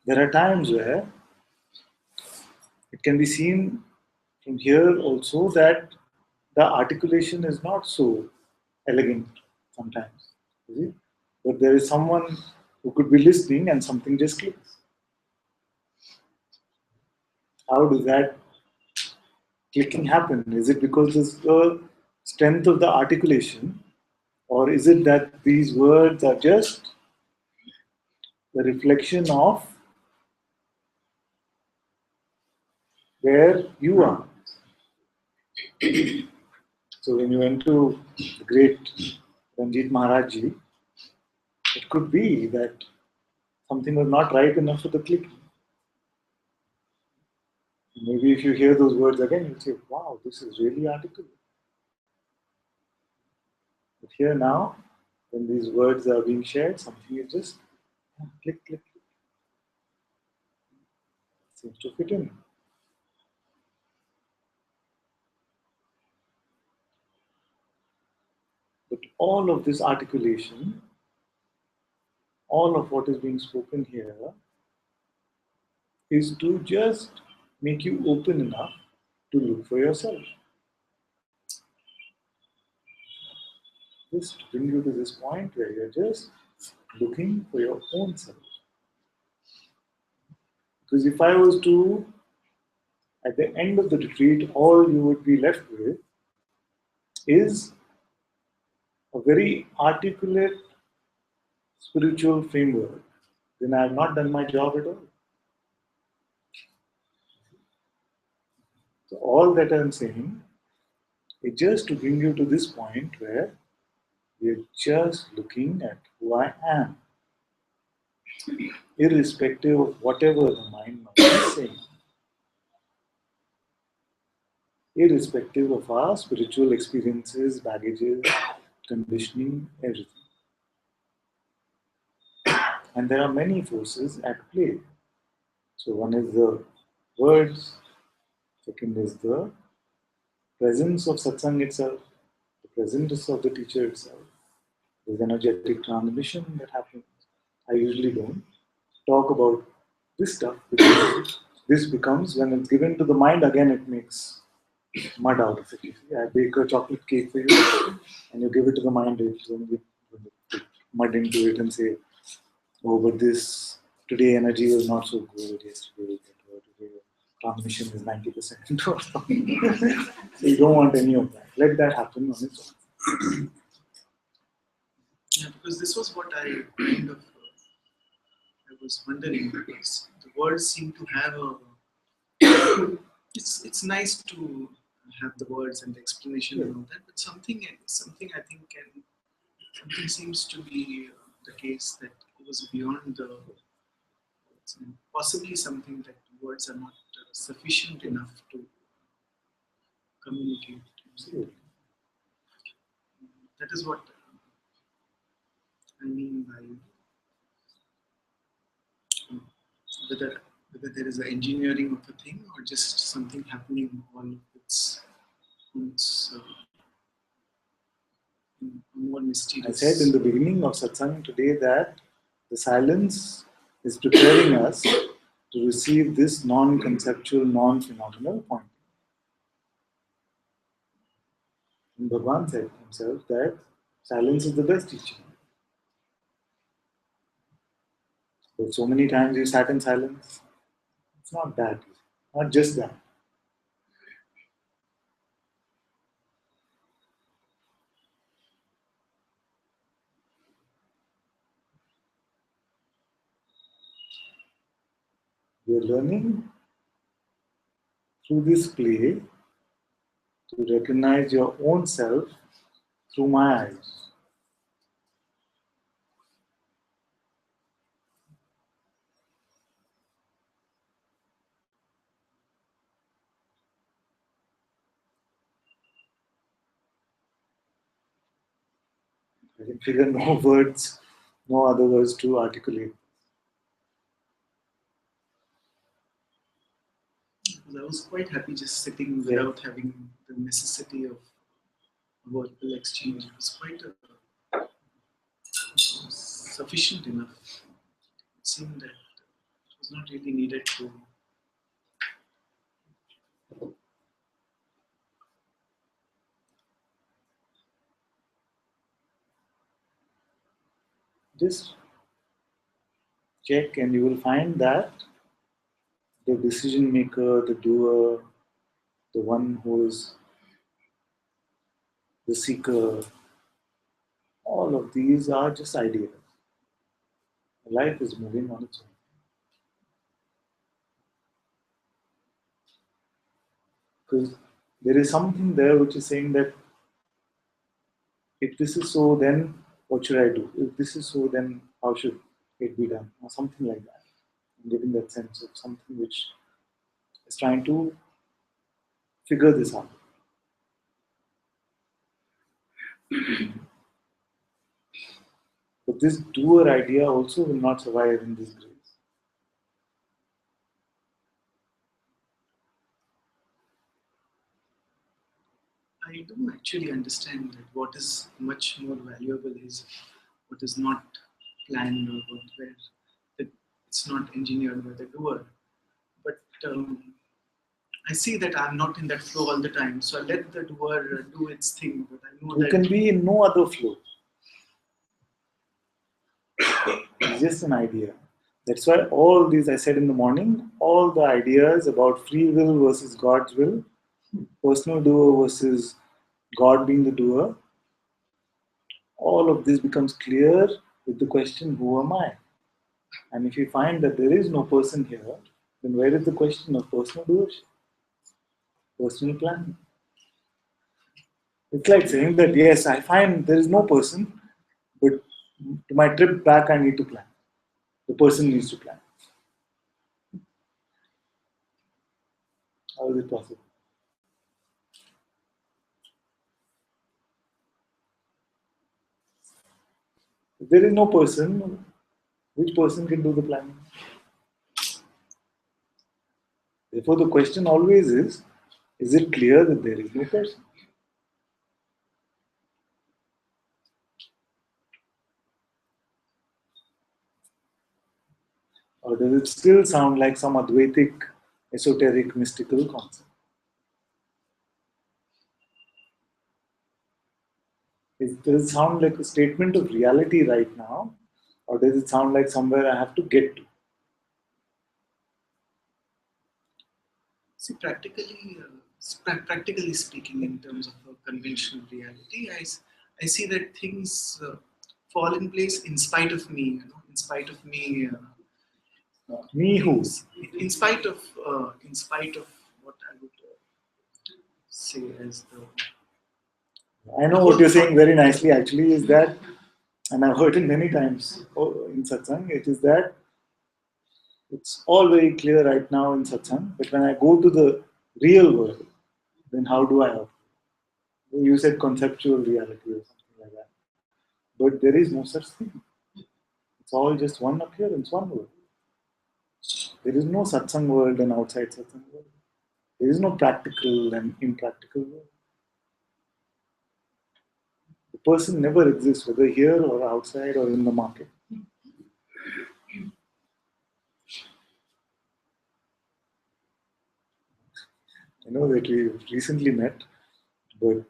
there are times where it can be seen from here also that the articulation is not so elegant sometimes. Is it? But there is someone who could be listening and something just clicks. How does that clicking happen? Is it because of the strength of the articulation, or is it that these words are just the reflection of where you are? So when you went to the great Ranjit Maharaj Ji, it could be that something was not right enough for the clicking. Maybe if you hear those words again, you'll say, wow, this is really articulate. But here now, when these words are being shared, something is just click, click, click. Seems to fit in. But all of this articulation, all of what is being spoken here, is to just make you open enough to look for yourself. Just bring you to this point where you're just looking for your own self. Because if I was to, at the end of the retreat, all you would be left with is a very articulate spiritual framework, then I have not done my job at all. So all that I'm saying is just to bring you to this point where we're just looking at who I am, irrespective of whatever the mind might be saying, irrespective of our spiritual experiences, baggages, conditioning, everything. And there are many forces at play. So one is the words, second is the presence of satsang itself, the presence of the teacher itself. There's energetic transmission that happens. I usually don't talk about this stuff because this becomes, when it's given to the mind, again it makes mud out of it. You see, I bake a chocolate cake for you and you give it to the mind, it's going to put mud into it and say, oh, but this today energy was not so good, yesterday, today transmission is 90% or something. So you don't want any of that. Let that happen on its own. Yeah, because this was what I kind of I was wondering, because the words seem to have a. It's nice to have the words and the explanation and all that, but something I think something seems to be the case that goes beyond the words, and possibly something that words are not sufficient enough to communicate. Absolutely. That is what I mean by whether there is an engineering of a thing or just something happening on its more I mysterious. said in the beginning of satsang today that the silence is preparing us to receive this non-conceptual, non-phenomenal point. And Bhagavan said himself that silence is the best teacher. But so many times you sat in silence. It's not that, not just that. You're learning through this play to recognize your own self through my eyes. I can figure no words, no other words to articulate. I was quite happy just sitting without having the necessity of verbal exchange. It was quite sufficient enough. It seemed that it was not really needed to. Just check and you will find that the decision maker, the doer, the one who is the seeker, all of these are just ideas. Life is moving on its own. Because there is something there which is saying that if this is so, then what should I do? If this is so, then how should it be done? Or something like that. I'm getting that sense of something which is trying to figure this out. But this doer idea also will not survive in this grace. I do actually understand that what is much more valuable is what is not planned or where it's not engineered by the doer. But I see that I'm not in that flow all the time, so I let the doer do its thing. But I know You that can be in no other flow. It's just an idea. That's why all these, I said in the morning, all the ideas about free will versus God's will, personal doer versus God being the doer, all of this becomes clear with the question, who am I? And if you find that there is no person here, then where is the question of personal doership, personal planning? It's like saying that, yes, I find there is no person, but to my trip back, I need to plan. The person needs to plan. How is it possible? If there is no person, which person can do the planning? Therefore, the question always is it clear that there is no person? Or does it still sound like some Advaitic, esoteric, mystical concept? Does it sound like a statement of reality right now? Or does it sound like somewhere I have to get to? See, practically speaking, in terms of a conventional reality, I see that things fall in place in spite of me. In spite of me. Me who? In spite of what I would say as the. I know what you're saying very nicely actually is that, and I've heard it many times in Satsang, it is that it's all very clear right now in Satsang, but when I go to the real world, then how do I operate? You said conceptual reality or something like that. But there is no such thing. It's all just one appearance, one world. There is no Satsang world and outside Satsang world. There is no practical and impractical world. The person never exists, whether here or outside or in the market. I know that we recently met, but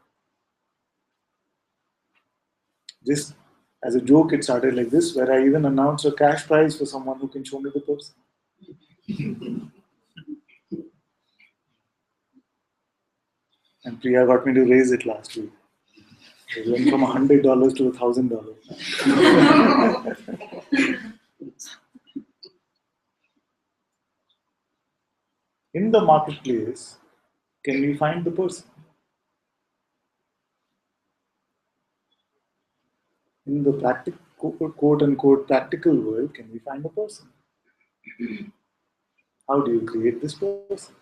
just as a joke, it started like this, where I even announced a cash prize for someone who can show me the person. And Priya got me to raise it last week. It went from $100 to $1,000. In the marketplace, can we find the person? In the quote unquote practical world, can we find a person? How do you create this person?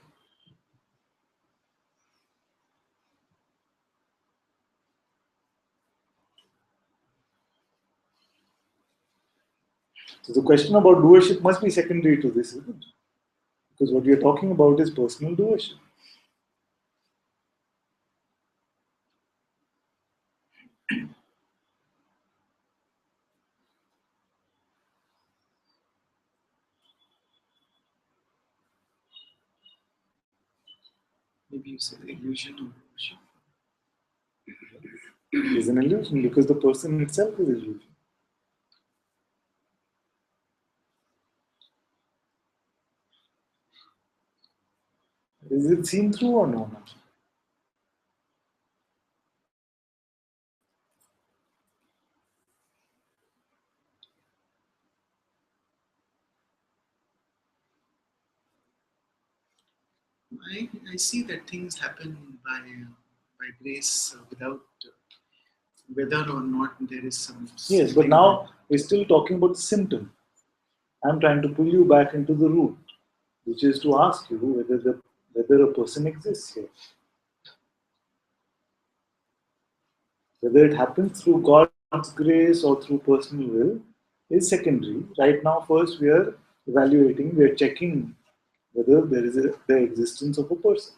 So the question about doership must be secondary to this, isn't it? Because what we are talking about is personal doership. Maybe you say the illusion of worship. It is an illusion because the person itself is illusion. Is it seen through or no? I see that things happen by grace without whether or not there is some. Yes, but now we're still talking about the symptom. I'm trying to pull you back into the root, which is to ask you whether a person exists here. Whether it happens through God's grace or through personal will is secondary. Right now, first we are evaluating, we are checking whether there is the existence of a person.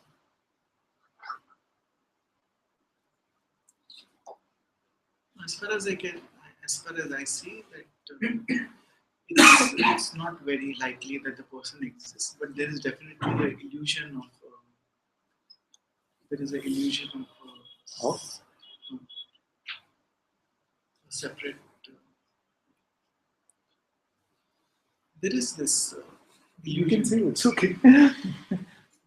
As far as I see that it's not very likely that the person exists, but there is definitely an illusion of Oh, a separate. There is this. you can say it's okay.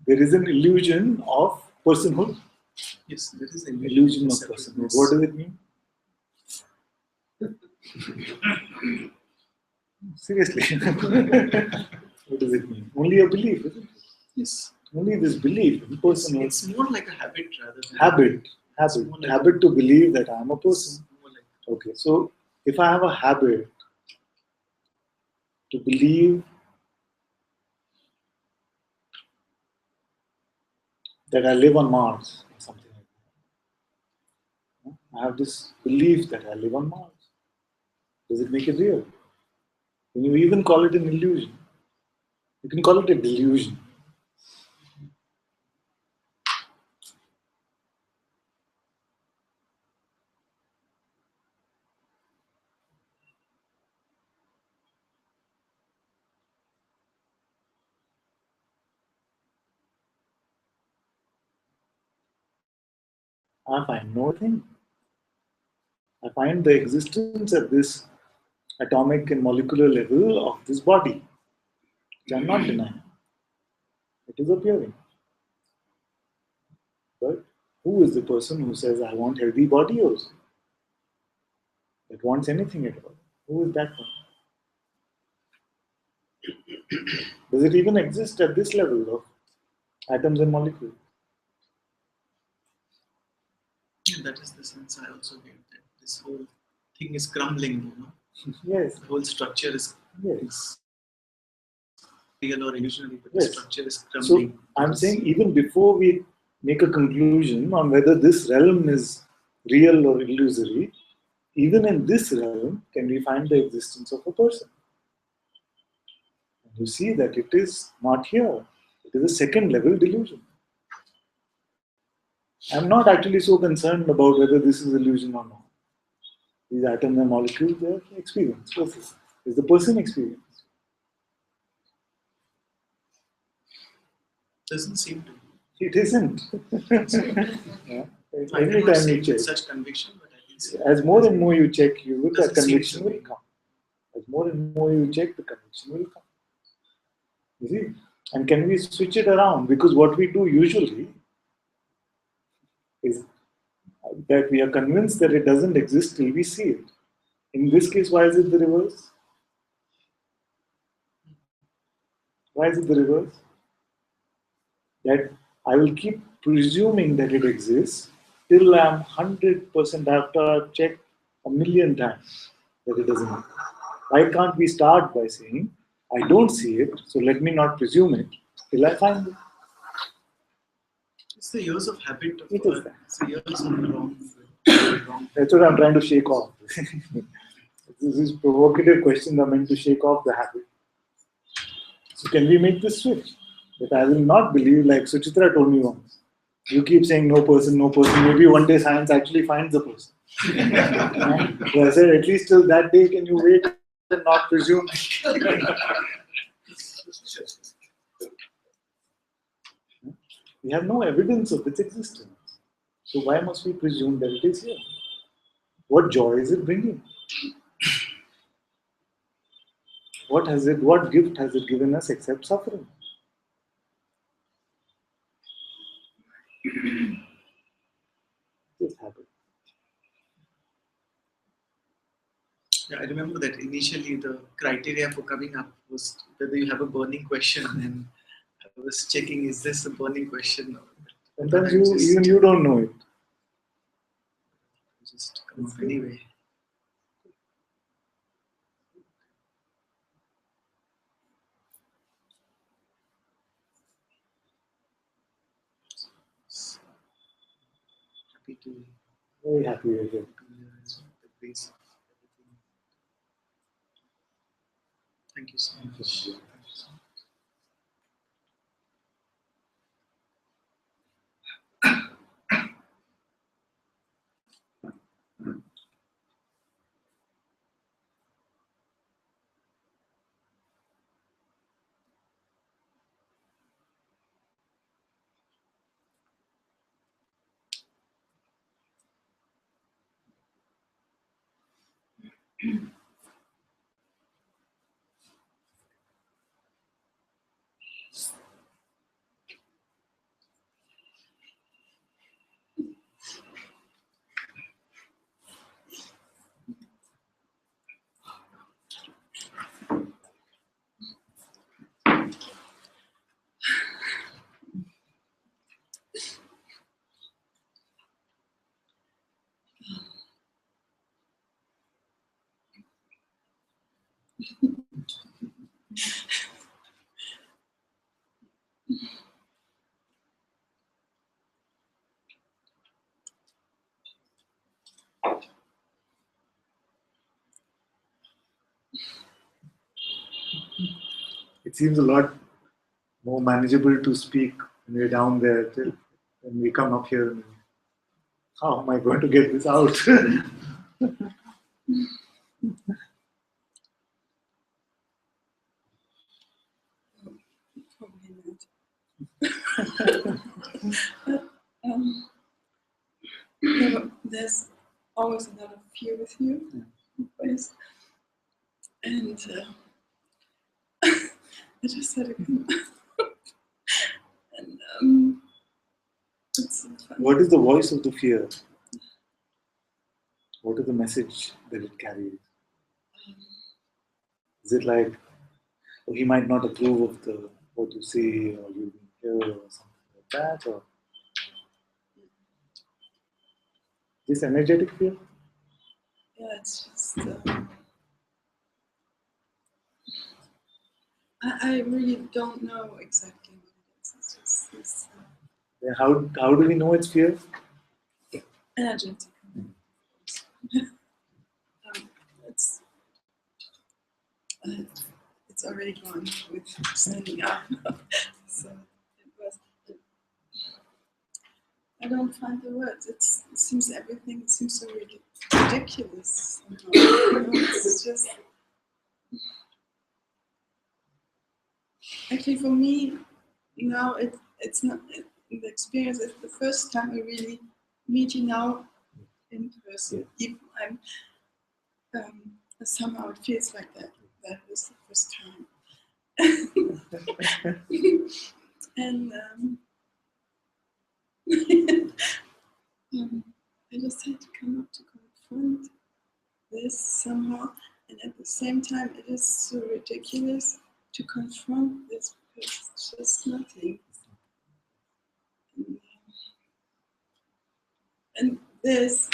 There is an illusion of personhood. Yes, there is an Illusion of personhood. What does it mean? Seriously. What does it mean? Only a belief, isn't it? Yes. Only this belief, impersonal. It's more like a habit rather than Habit. like Habit to believe that I am a it's person. more like Okay, so if I have a habit to believe that I live on Mars or something like that, I have this belief that I live on Mars. Does it make it real? Can you even call it an illusion? You can call it a delusion. I find no thing. I find the existence at this atomic and molecular level of this body, which I'm not denying. It is appearing. But who is the person who says, I want healthy body also? That wants anything at all? Who is that one? Does it even exist at this level of atoms and molecules? yeah, that is the sense I also get that this whole thing is crumbling, Yes, The whole structure is yes. real or illusionary, but Yes. the structure is So crumbling. I'm saying even before we make a conclusion on whether this realm is real or illusory, even in this realm, can we find the existence of a person? And you see that it is not here. It is a second level delusion. I'm not actually so concerned about whether this is illusion or not. These atoms and molecules, they are experience. Okay. Is the person experience? Doesn't seem to. It isn't. Yeah. I Every cannot time say you with check. such conviction, but I can say As more and more you check, you look at Doesn't seem conviction to will be. come. As more and more you check, the conviction will come. You see? And can we switch it around? Because what we do usually is that we are convinced that it doesn't exist till we see it. In this case, why is it the reverse? Why is it the reverse? That I will keep presuming that it exists till I'm 100% after I've checked a million times that it doesn't exist. Why can't we start by saying, I don't see it, so let me not presume it till I find it? it's the years of habit of It is that. it's the years of wrong. That's what I'm trying to shake off. These provocative questions are meant to shake off the habit. So can we make this switch? That I will not believe, like Suchitra told me once. You keep saying no person, no person. Maybe one day science actually finds the person. So I said, at least till that day, can you wait and not presume? We have no evidence of its existence. So why must we presume that it is here? What joy is it bringing? What gift has it given us except suffering? This habit. Yeah, I remember that initially the criteria for coming up was whether you have a burning question, and I was checking is this a burning question or Sometimes I'm just, even you don't know it. just come up anyway. So, happy to be Very happy with it. here. The grace of everything. Thank you so much. Thank you so much. It seems a lot more manageable to speak when we're down there till when we come up here. And, how am I going to get this out? Probably not. There's always a lot of fear with you, always. And I just had a and it's so fun. What is the voice of the fear? What is the message that it carries? Is it like, oh, he might not approve of the what you say or you hear or something like that? Or this energetic fear? Yeah, it's just I really don't know exactly what it is. It's just this Then how do we know it's fear? energetic. It's it's already gone with standing up. So it was. I don't find the words. It seems everything seems so ridiculous. Somehow. It's just actually for me now. It's not in the experience. It's the first time I really meet you now in person. Even I'm somehow it feels like that. That was the first time. And I just had to come up to confront this somehow, and at the same time, it is so ridiculous to confront this because it's just nothing. And there's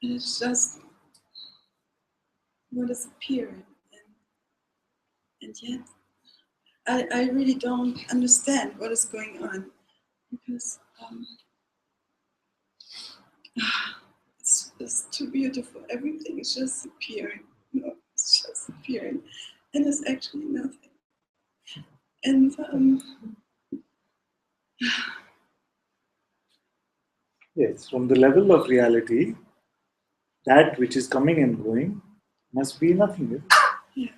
it's just what is appearing, and yet I really don't understand what is going on because it's too beautiful. Everything is just appearing. No, it's just appearing, and it's actually nothing. And Yes, from the level of reality, that which is coming and going must be nothing. Isn't it? yeah.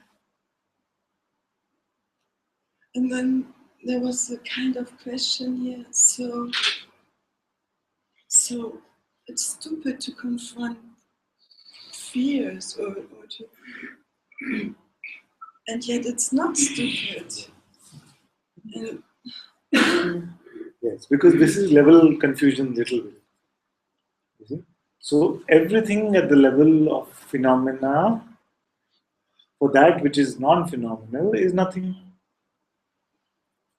And then there was a kind of question here. So it's stupid to confront fears or to, and yet it's not stupid. And Yes, because this is level confusion little bit. You see? So everything at the level of phenomena for that which is non-phenomenal is nothing.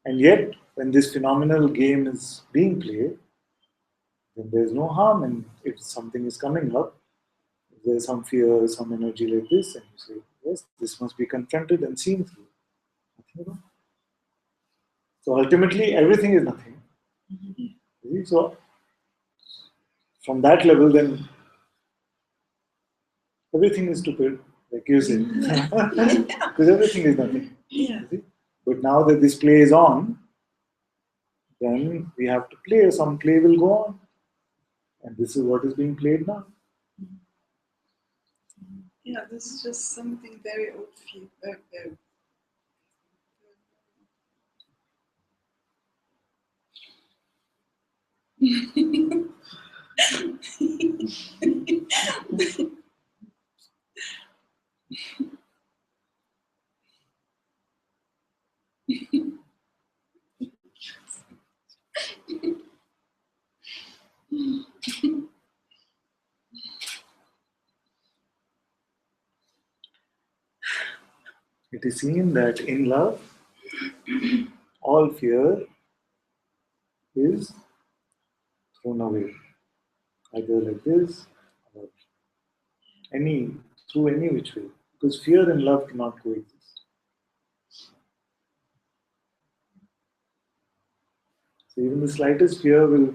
And yet, when this phenomenal game is being played, then there is no harm. And if something is coming up, if there is some fear, some energy like this, and you say, yes, this must be confronted and seen through. Nothing wrong. So ultimately, everything is nothing. You see? So from that level, then everything is stupid, like you say, because everything is nothing. yeah, You see? But now that this play is on, then we have to play. Some play will go on, and this is what is being played now. yeah, this is just something very old feel, very. it is seen that in love, all fear is thrown away, either like this or through any which way, because fear and love cannot coexist. So even the slightest fear will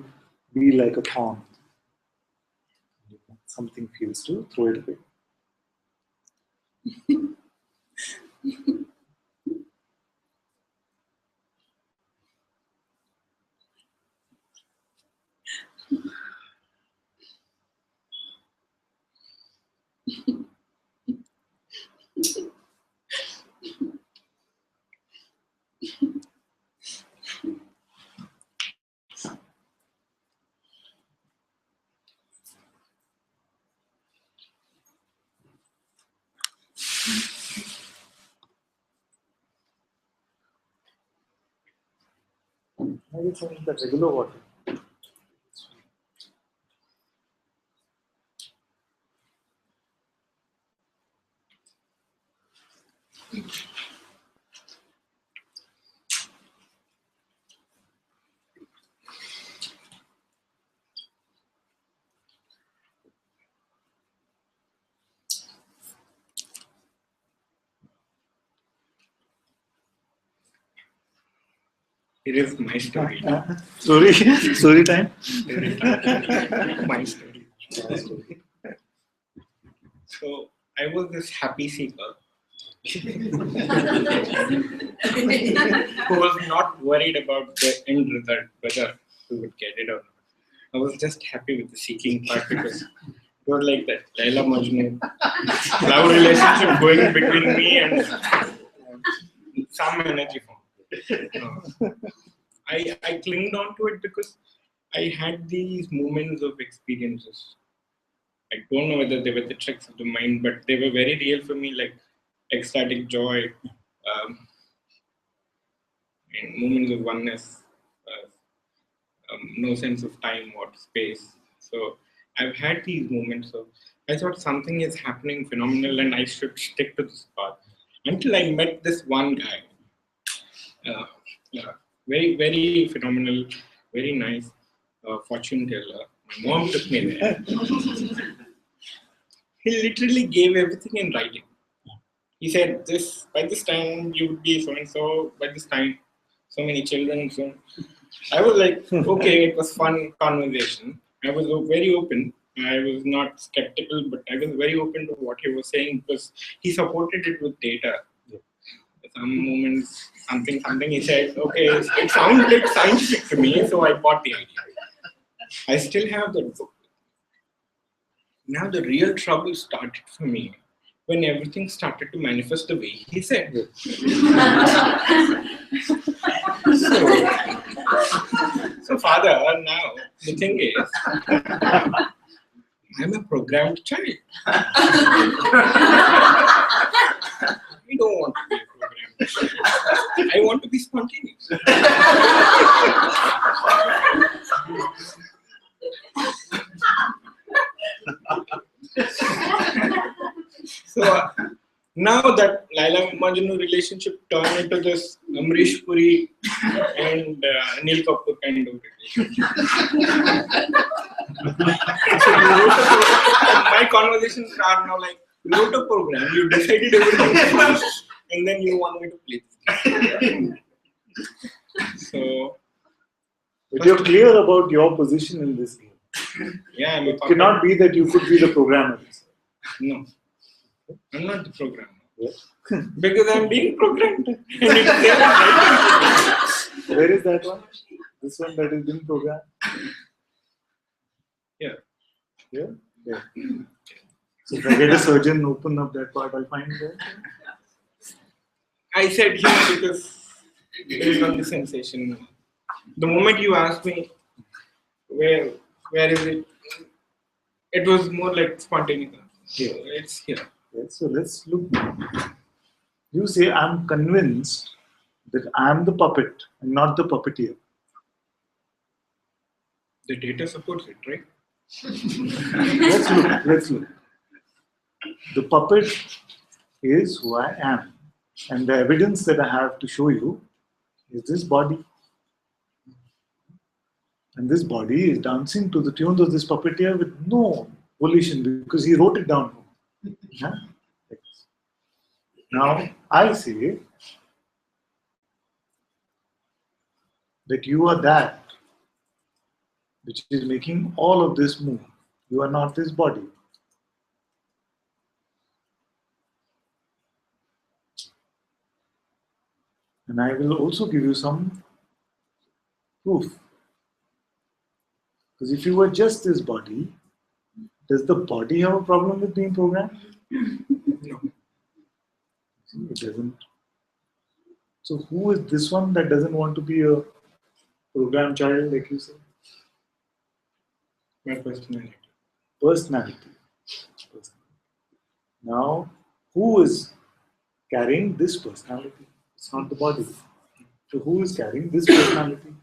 be like a thorn. Something feels to throw it away. I get some of the regular water. It is my story. Story time. My story. So I was this happy seeker who was not worried about the end result, whether we would get it or not. I was just happy with the seeking part because it was like that Laila Majnu love relationship going between me and some energy form. I clinged on to it because I had these moments of experiences. I don't know whether they were the tricks of the mind, but they were very real for me, like ecstatic joy, and moments of oneness, no sense of time or space. So I've had these moments. So I thought something is happening phenomenal and I should stick to this path. Until I met this one guy. Very, very phenomenal, very nice fortune teller. My mom took me there. He literally gave everything in writing. He said, "This by this time you would be so and so. By this time, so many children." So I was like, okay, it was fun conversation. I was very open. I was not skeptical, but I was very open to what he was saying because he supported it with data. Some moments, something he said, okay, it sounded scientific to me, so I bought the idea. I still have that book. Now the real trouble started for me when everything started to manifest the way he said. So Father, now the thing is, I'm a programmed child. I don't want to be a programmed child. I want to be spontaneous. So now that Laila Majnu relationship turned into this Amrish Puri and Anil Kapoor kind of relationship. So my conversations are now like, you wrote a program, you decided everything, and then you want me to play this game. So, but you're clear about your position in this game. Yeah, it cannot be that you could be the programmer. No, I'm not the programmer. Yes. Because I'm being programmed. And Where is that one? This one that is being programmed? Yeah. Yeah? Yeah. So if I get a surgeon, open up that part, I'll find that. I said here because based on the sensation. The moment you asked me where is it, it was more like spontaneous. Here. It's here. Yes, so let's look. You say, I'm convinced that I'm the puppet and not the puppeteer. The data supports it, right? Let's look. The puppet is who I am. And the evidence that I have to show you is this body. And this body is dancing to the tunes of this puppeteer with no volition because he wrote it down. Yeah? Now, I say that you are that which is making all of this move. You are not this body. And I will also give you some proof. Because if you were just this body, does the body have a problem with being programmed? No. It doesn't. So who is this one that doesn't want to be a programmed child, like you said? My personality. Personality. Now, who is carrying this personality? It's not the body. So who is carrying this personality?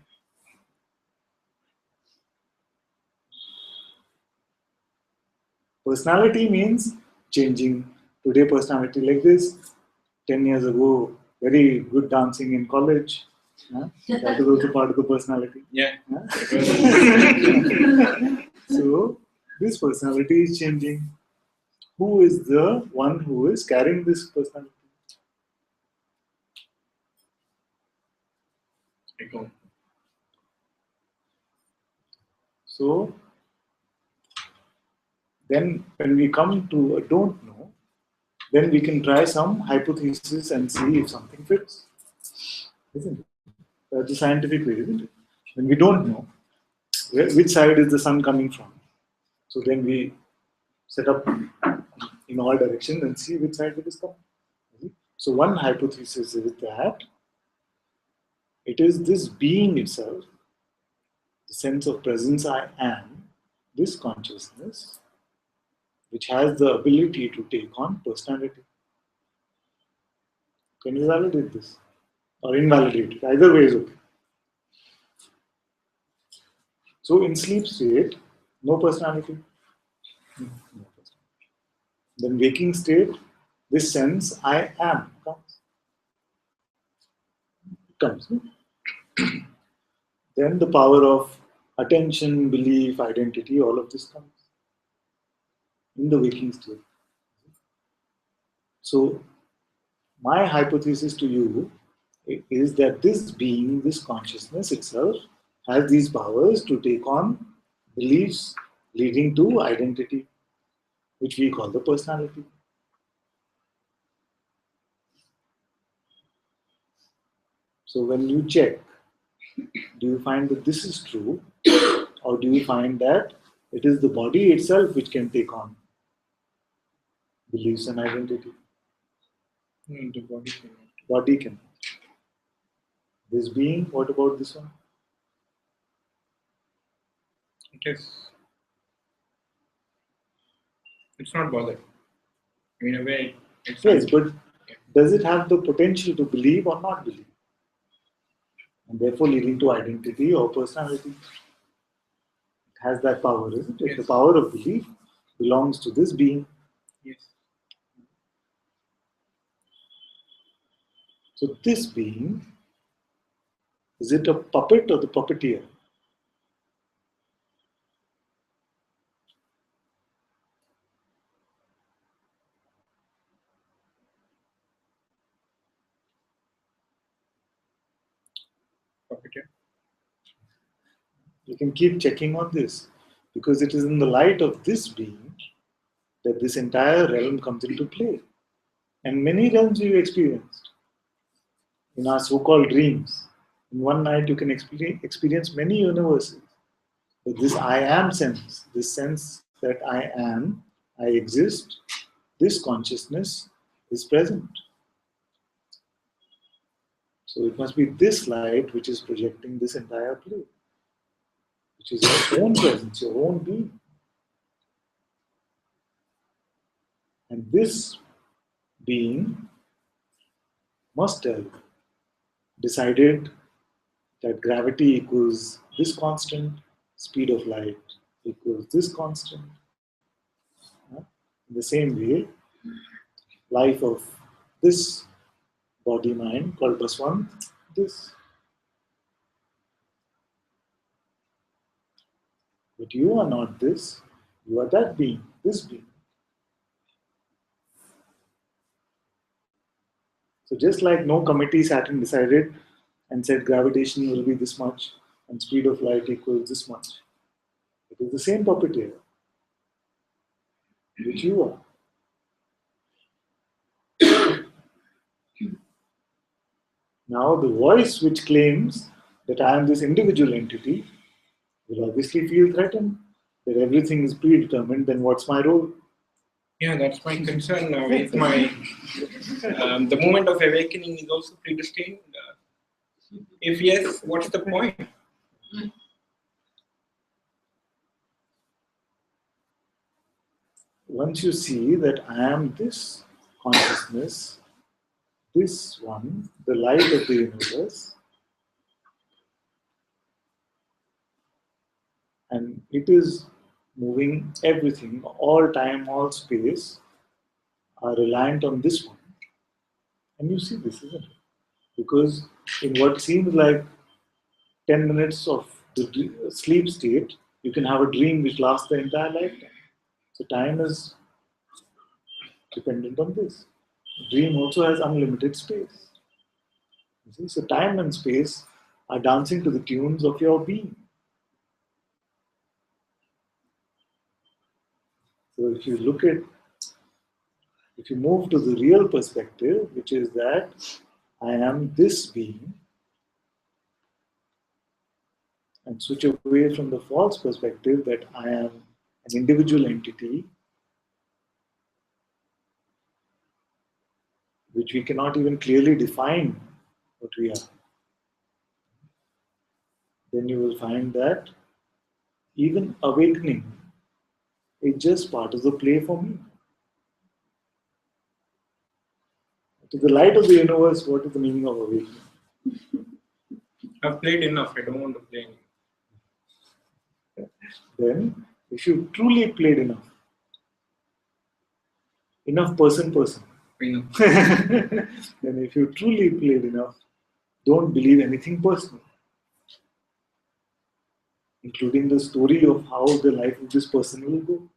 Personality means changing. Today personality like this. 10 years ago, very good dancing in college. Huh? That is also part of the personality. Yeah. Huh? So this personality is changing. Who is the one who is carrying this personality? Ego. So then when we come to a don't know, then we can try some hypothesis and see if something fits. Isn't it? That's the scientific way, isn't it? When we don't know which side is the sun coming from, so then we set up in all directions and see which side it is coming. So one hypothesis is that it is this being itself, the sense of presence I am, this consciousness, which has the ability to take on personality. Can you validate this? Or invalidate it? Either way is okay. So in sleep state, no personality. No personality. Then waking state, this sense I am comes. Then the power of attention, belief, identity, all of this comes in the waking state. So my hypothesis to you is that this being, this consciousness itself, has these powers to take on beliefs leading to identity, which we call the personality. So when you check, do you find that this is true, or do you find that it is the body itself which can take on beliefs and identity? No, the body cannot. Body can. This being, what about this one? It's not bothered. In a way, it's Yes, but does it have the potential to believe or not believe? And therefore leading to identity or personality. It has that power, isn't it? Yes. The power of belief belongs to this being. Yes. So this being, is it a puppet or the puppeteer? Puppeteer. You can keep checking on this because it is in the light of this being that this entire realm comes into play. And many realms you experienced in our so-called dreams. In one night you can experience many universes. But this I am sense, this sense that I am, I exist, this consciousness is present. So it must be this light which is projecting this entire play, which is your own presence, your own being. And this being must have decided that gravity equals this constant, speed of light equals this constant. In the same way, life of this body mind called Baswan, this. But you are not this, you are that being, this being. So just like no committee sat and decided and said gravitation will be this much and speed of light equals this much. It is the same puppeteer, which you are. Now the voice which claims that I am this individual entity will obviously feel threatened, that everything is predetermined, then what's my role? Yeah, that's my concern now. Is my the moment of awakening is also predestined? If yes, what's the point? Once you see that I am this consciousness, this one, the light of the universe, and it is moving everything, all time, all space, are reliant on this one. And you see this, isn't it? Because in what seems like 10 minutes of the sleep state, you can have a dream which lasts the entire lifetime. So time is dependent on this. Dream also has unlimited space. You see? So time and space are dancing to the tunes of your being. So if you look at, if you move to the real perspective, which is that I am this being, and switch away from the false perspective that I am an individual entity which we cannot even clearly define what we are, then you will find that even awakening is just part of the play for me. To the light of the universe, what is the meaning of awakening? I've played enough. I don't want to play anymore. Then, if you truly played enough person, You know. then if you truly played enough, don't believe anything personal, including the story of how the life of this person will go.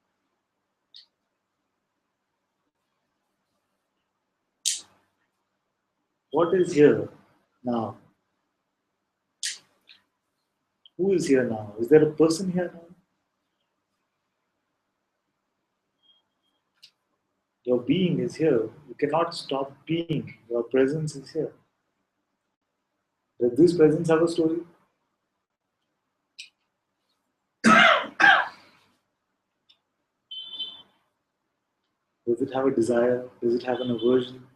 What is here now? Who is here now? Is there a person here now? Your being is here. You cannot stop being. Your presence is here. Does this presence have a story? Does it have a desire? Does it have an aversion?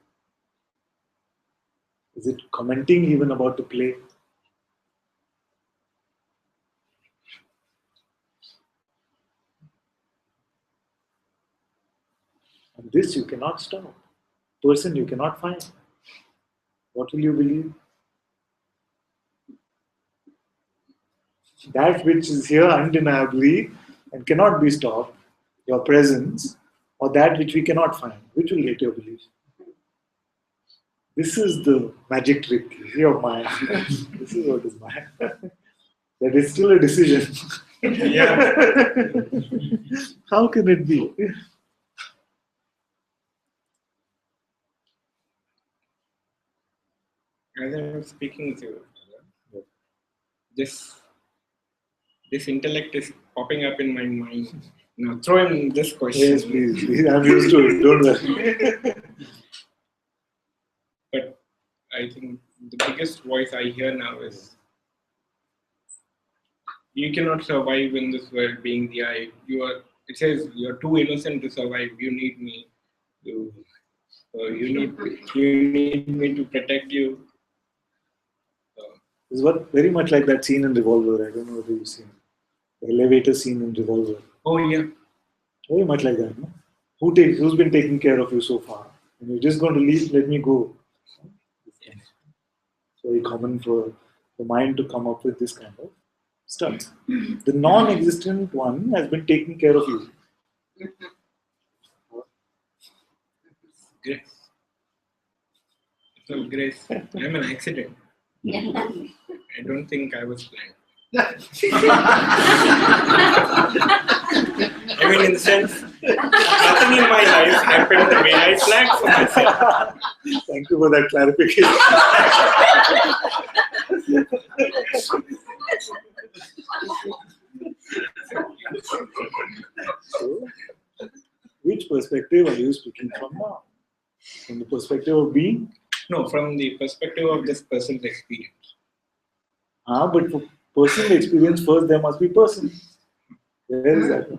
Is it commenting even about the play? And this you cannot stop. Person you cannot find. What will you believe? That which is here undeniably and cannot be stopped, your presence, or that which we cannot find, which will get your belief? This is the magic trick of Maya. This is what is Maya. That is still a decision. Yeah. How can it be? As I'm speaking with you, this intellect is popping up in my mind. Now throw in this question. Yes, please. I'm used to it. Don't worry. But I think the biggest voice I hear now is you cannot survive in this world being the I. It says you're too innocent to survive. You need me. You need me to protect you. It's very much like that scene in Revolver. I don't know whether you've seen the elevator scene in Revolver. Oh yeah. Very much like that, no? Who's been taking care of you so far? And you're just going to leave, let me go. It's very common for the mind to come up with this kind of stuff. The non-existent one has been taking care of you. Great. So, Grace, I'm an accident. I don't think I was planned. I mean, in the sense, nothing in my life happened the way I planned for myself. Thank you for that clarification. So, which perspective are you speaking from now? From the perspective of being? No, from the perspective of this person's experience. But for personal experience, first there must be person. Where is that?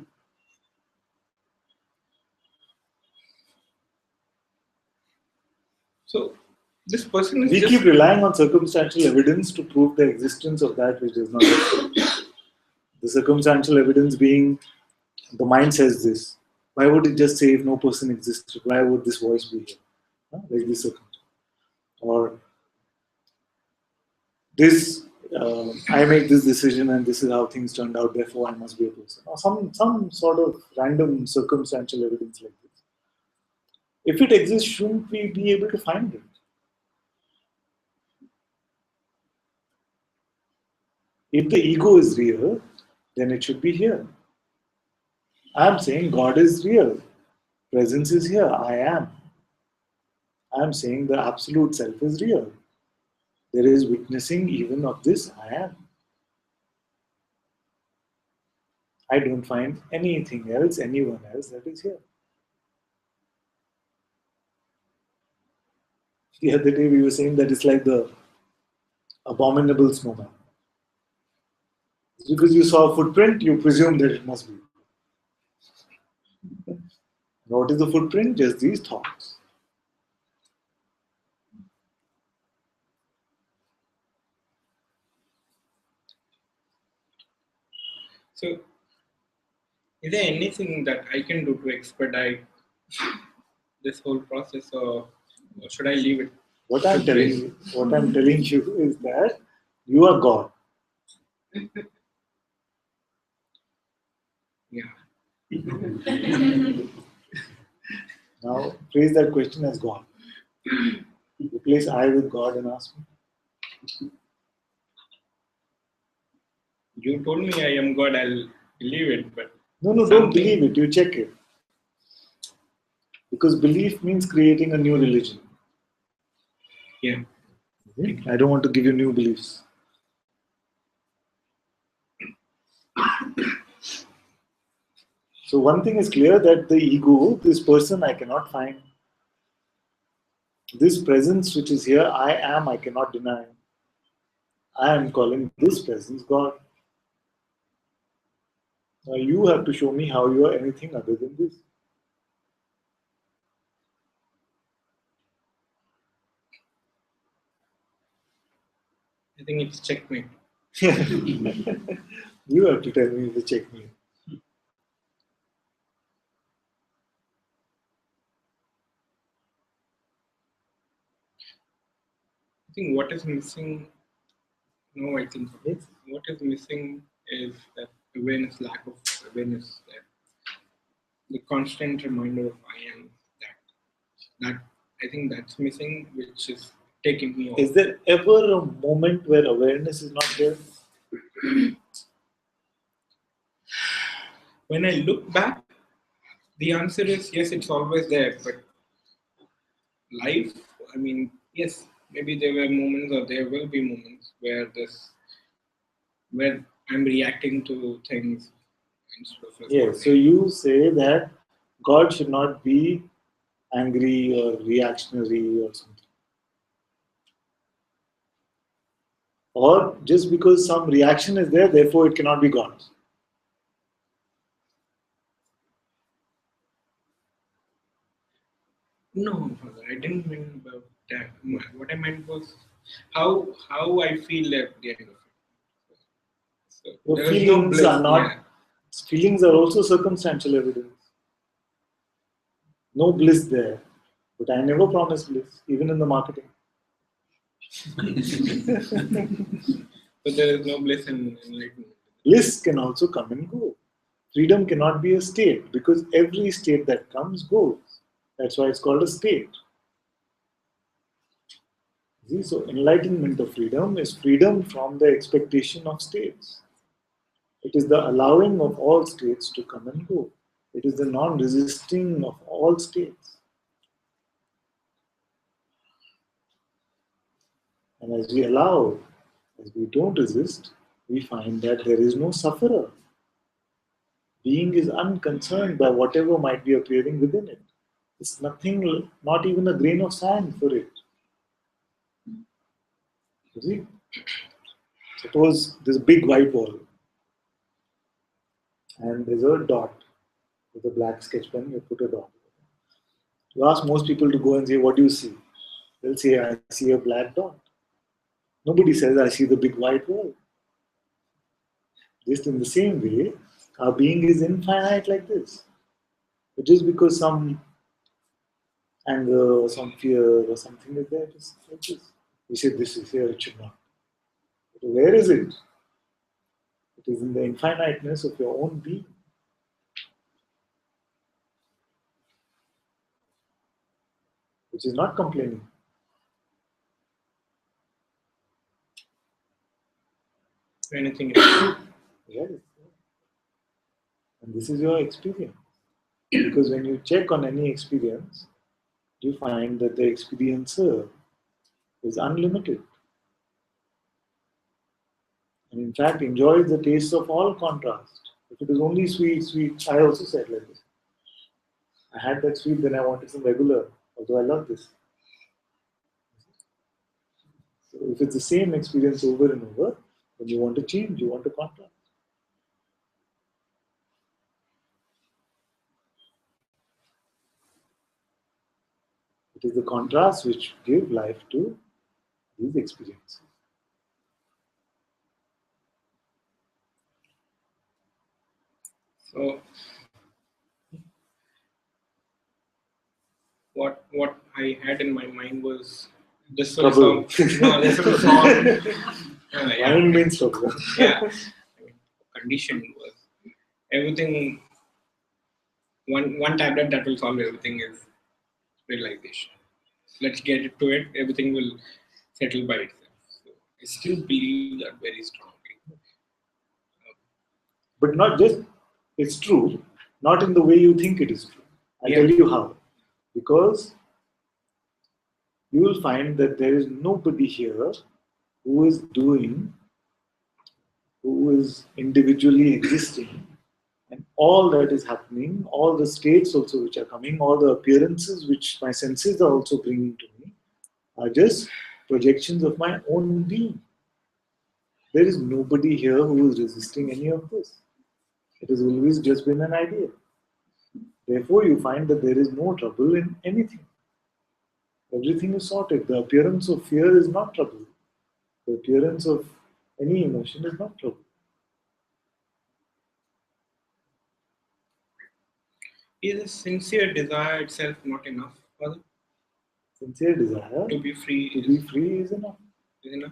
So, this person is We just... keep relying on circumstantial evidence to prove the existence of that which does not exist. The circumstantial evidence being the mind says this. Why would it just say if no person existed? Why would this voice be here? Like this circumstance. Or this, I make this decision and this is how things turned out, therefore I must be a person. Or some sort of random circumstantial evidence like this. If it exists, shouldn't we be able to find it? If the ego is real, then it should be here. I am saying God is real. Presence is here. I am. I am saying the absolute self is real. There is witnessing even of this I am. I don't find anything else, anyone else that is here. The other day we were saying that it's like the abominable snowman. Because you saw a footprint, you presume that it must be. What is the footprint? Just these thoughts. So, is there anything that I can do to expedite this whole process, or should I leave it? What I'm telling you is that you are God. Yeah. Now phrase that question as God. Replace I with God and ask me. You told me I am God, I'll believe it, but... No, don't believe it, you check it. Because belief means creating a new religion. Yeah. I don't want to give you new beliefs. So one thing is clear, that the ego, this person I cannot find. This presence which is here, I am, I cannot deny. I am calling this presence God. Now you have to show me how you are anything other than this. I think it's checkmate. You have to tell me the checkmate. I think what is missing... No, I think Yes. what is missing is that awareness, lack of awareness, that the constant reminder of I am, that I think that's missing, which is taking me off. Is there ever a moment where awareness is not there? When I look back, the answer is yes, it's always there, but life, I mean, yes, maybe there were moments, or there will be moments where I'm reacting to things instead of responding. Yes, so you say that God should not be angry or reactionary or something. Or just because some reaction is there, therefore it cannot be God. No, Father, I didn't mean about that. What I meant was how I feel at the end of it. So Your there is no feelings bliss. are not, Yeah. feelings are also circumstantial evidence. No bliss there. But I never promise bliss, even in the marketing. But there is no bliss in enlightenment. Bliss can also come and go. Freedom cannot be a state, because every state that comes goes. That's why it's called a state. See, so enlightenment of freedom is freedom from the expectation of states. It is the allowing of all states to come and go. It is the non-resisting of all states. And as we allow, as we don't resist, we find that there is no sufferer. Being is unconcerned by whatever might be appearing within it. It's nothing, not even a grain of sand for it. You see? Suppose this big white wall and there's a dot with a black sketch pen, you put a dot. You ask most people to go and say, what do you see? They'll say, I see a black dot. Nobody says, I see the big white wall. Just in the same way, our being is infinite like this. But just because some anger or some fear or something like that is like this. We say this is here, it should not. But where is it? It is in the infiniteness of your own being. Which is not complaining. Anything else? Yes. And this is your experience. Because when you check on any experience, you find that the experiencer is unlimited. And in fact, enjoys the taste of all contrast. If it is only sweet, sweet, I also said like this. I had that sweet, then I wanted some regular, although I love this. So if it's the same experience over and over, then you want to change, you want to contrast. It is the contrast which give life to these experiences. So, what I had in my mind was this will Trouble. solve. No, this will solve. Yeah. Mind means trouble. Yeah. I mean, condition was everything. One tablet that will solve everything is realization. Let's get it to it. Everything will settle by itself. So I still believe that very strongly. But not just, it's true, not in the way you think it is true. I'll Yeah. tell you how. Because you will find that there is nobody here who is doing, who is individually existing, and all that is happening, all the states also which are coming, all the appearances which my senses are also bringing to me, are just projections of my own being. There is nobody here who is resisting any of this. It has always just been an idea. Therefore, you find that there is no trouble in anything. Everything is sorted. The appearance of fear is not trouble. The appearance of any emotion is not trouble. Is a sincere desire itself not enough, Father? Sincere desire To be free to be free is enough. is enough.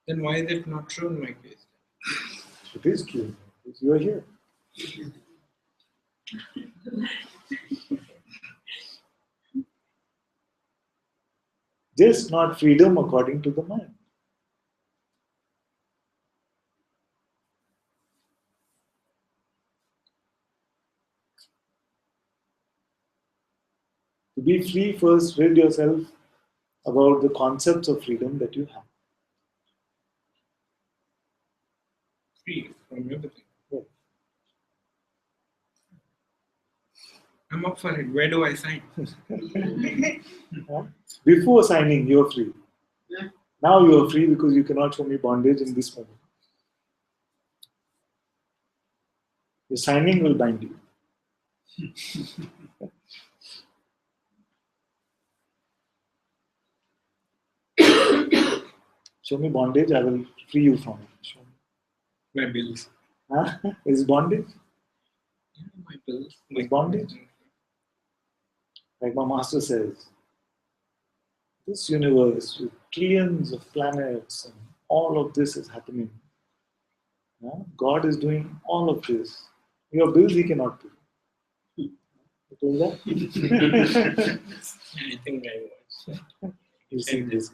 Then why is it not true in my case? It is true. Because you are here. Just not freedom according to the mind. To be free, first rid yourself about the concepts of freedom that you have. Free from everything. Yeah. I'm up for it. Where do I sign? Before signing, you are free. Yeah. Now you are free because you cannot show me bondage in this moment. Your signing will bind you. Show me bondage, I will free you from it. Show me. My bills. Huh? Is bondage? Yeah, my bills. Is bondage? Like my master says, this universe with trillions of planets and all of this is happening. Yeah? God is doing all of this. Your bills he cannot pay. You told that? I think I watched. You've seen this.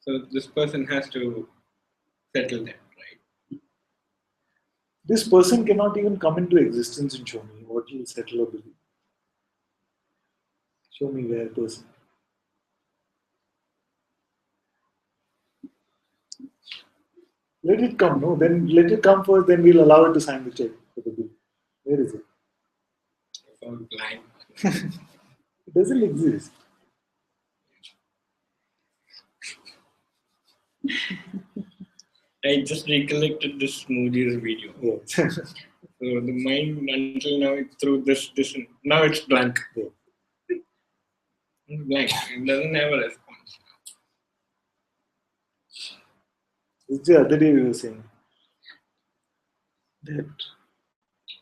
So this person has to settle that, right? This person cannot even come into existence and show me what will settle or believe. Show me where person. Let it come, no? Then let it come first, then we'll allow it to sign the check for the bill. Where is it? It's all blind. It doesn't exist. I just recollected this Moody's video. Yeah. So the mind until now it's through this, and now it's blank. Yeah. It's blank. It doesn't have a response. It's the other day we were saying that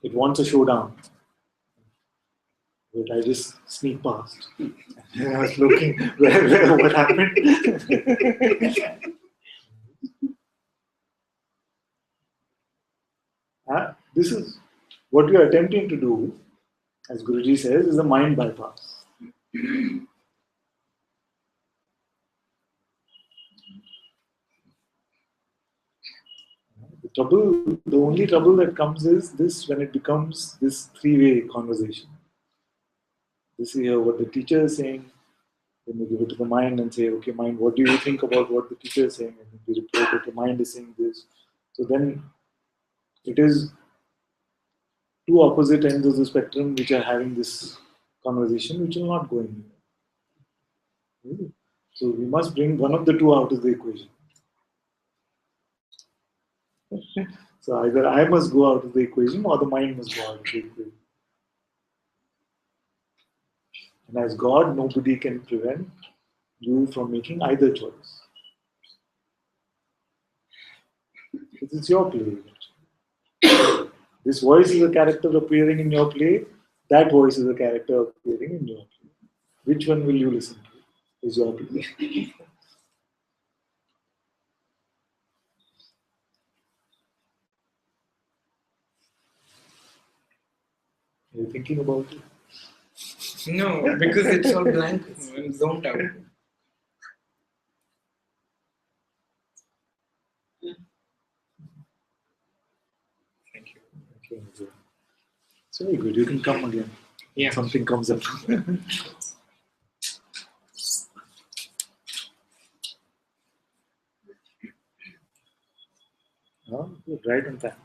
it wants a showdown. But I just sneak past. And I was looking what happened. This is what we are attempting to do, as Guruji says, is a mind bypass. The only trouble that comes is this when it becomes this three-way conversation. This is what the teacher is saying, then we give it to the mind and say, okay, mind, what do you think about what the teacher is saying? And then we report, okay, mind is saying this. So then it is two opposite ends of the spectrum which are having this conversation, which will not go anywhere. So we must bring one of the two out of the equation. So either I must go out of the equation or the mind must go out of the equation. And as God, nobody can prevent you from making either choice. Because it's your play. This voice is a character appearing in your play. That voice is a character appearing in your play. Which one will you listen to? Is your play. Are you thinking about it? No, because it's all blank. I'm zoned out. Thank you. Okay, so it's very good. You can come again. Yeah. Something comes up. Oh, good, right on time.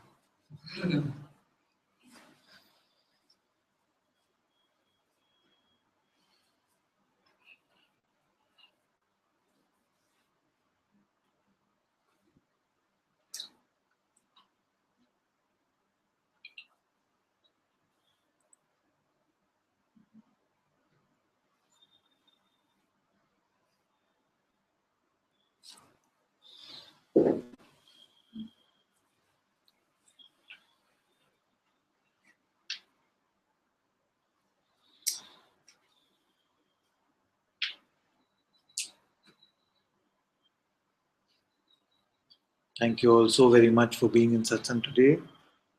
Thank you all so very much for being in Satsang today.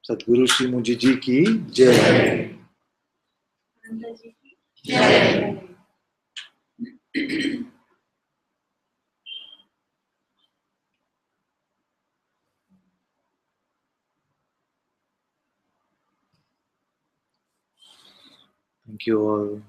Sadhguru Sri Muji Ji ki Jai. Thank you all.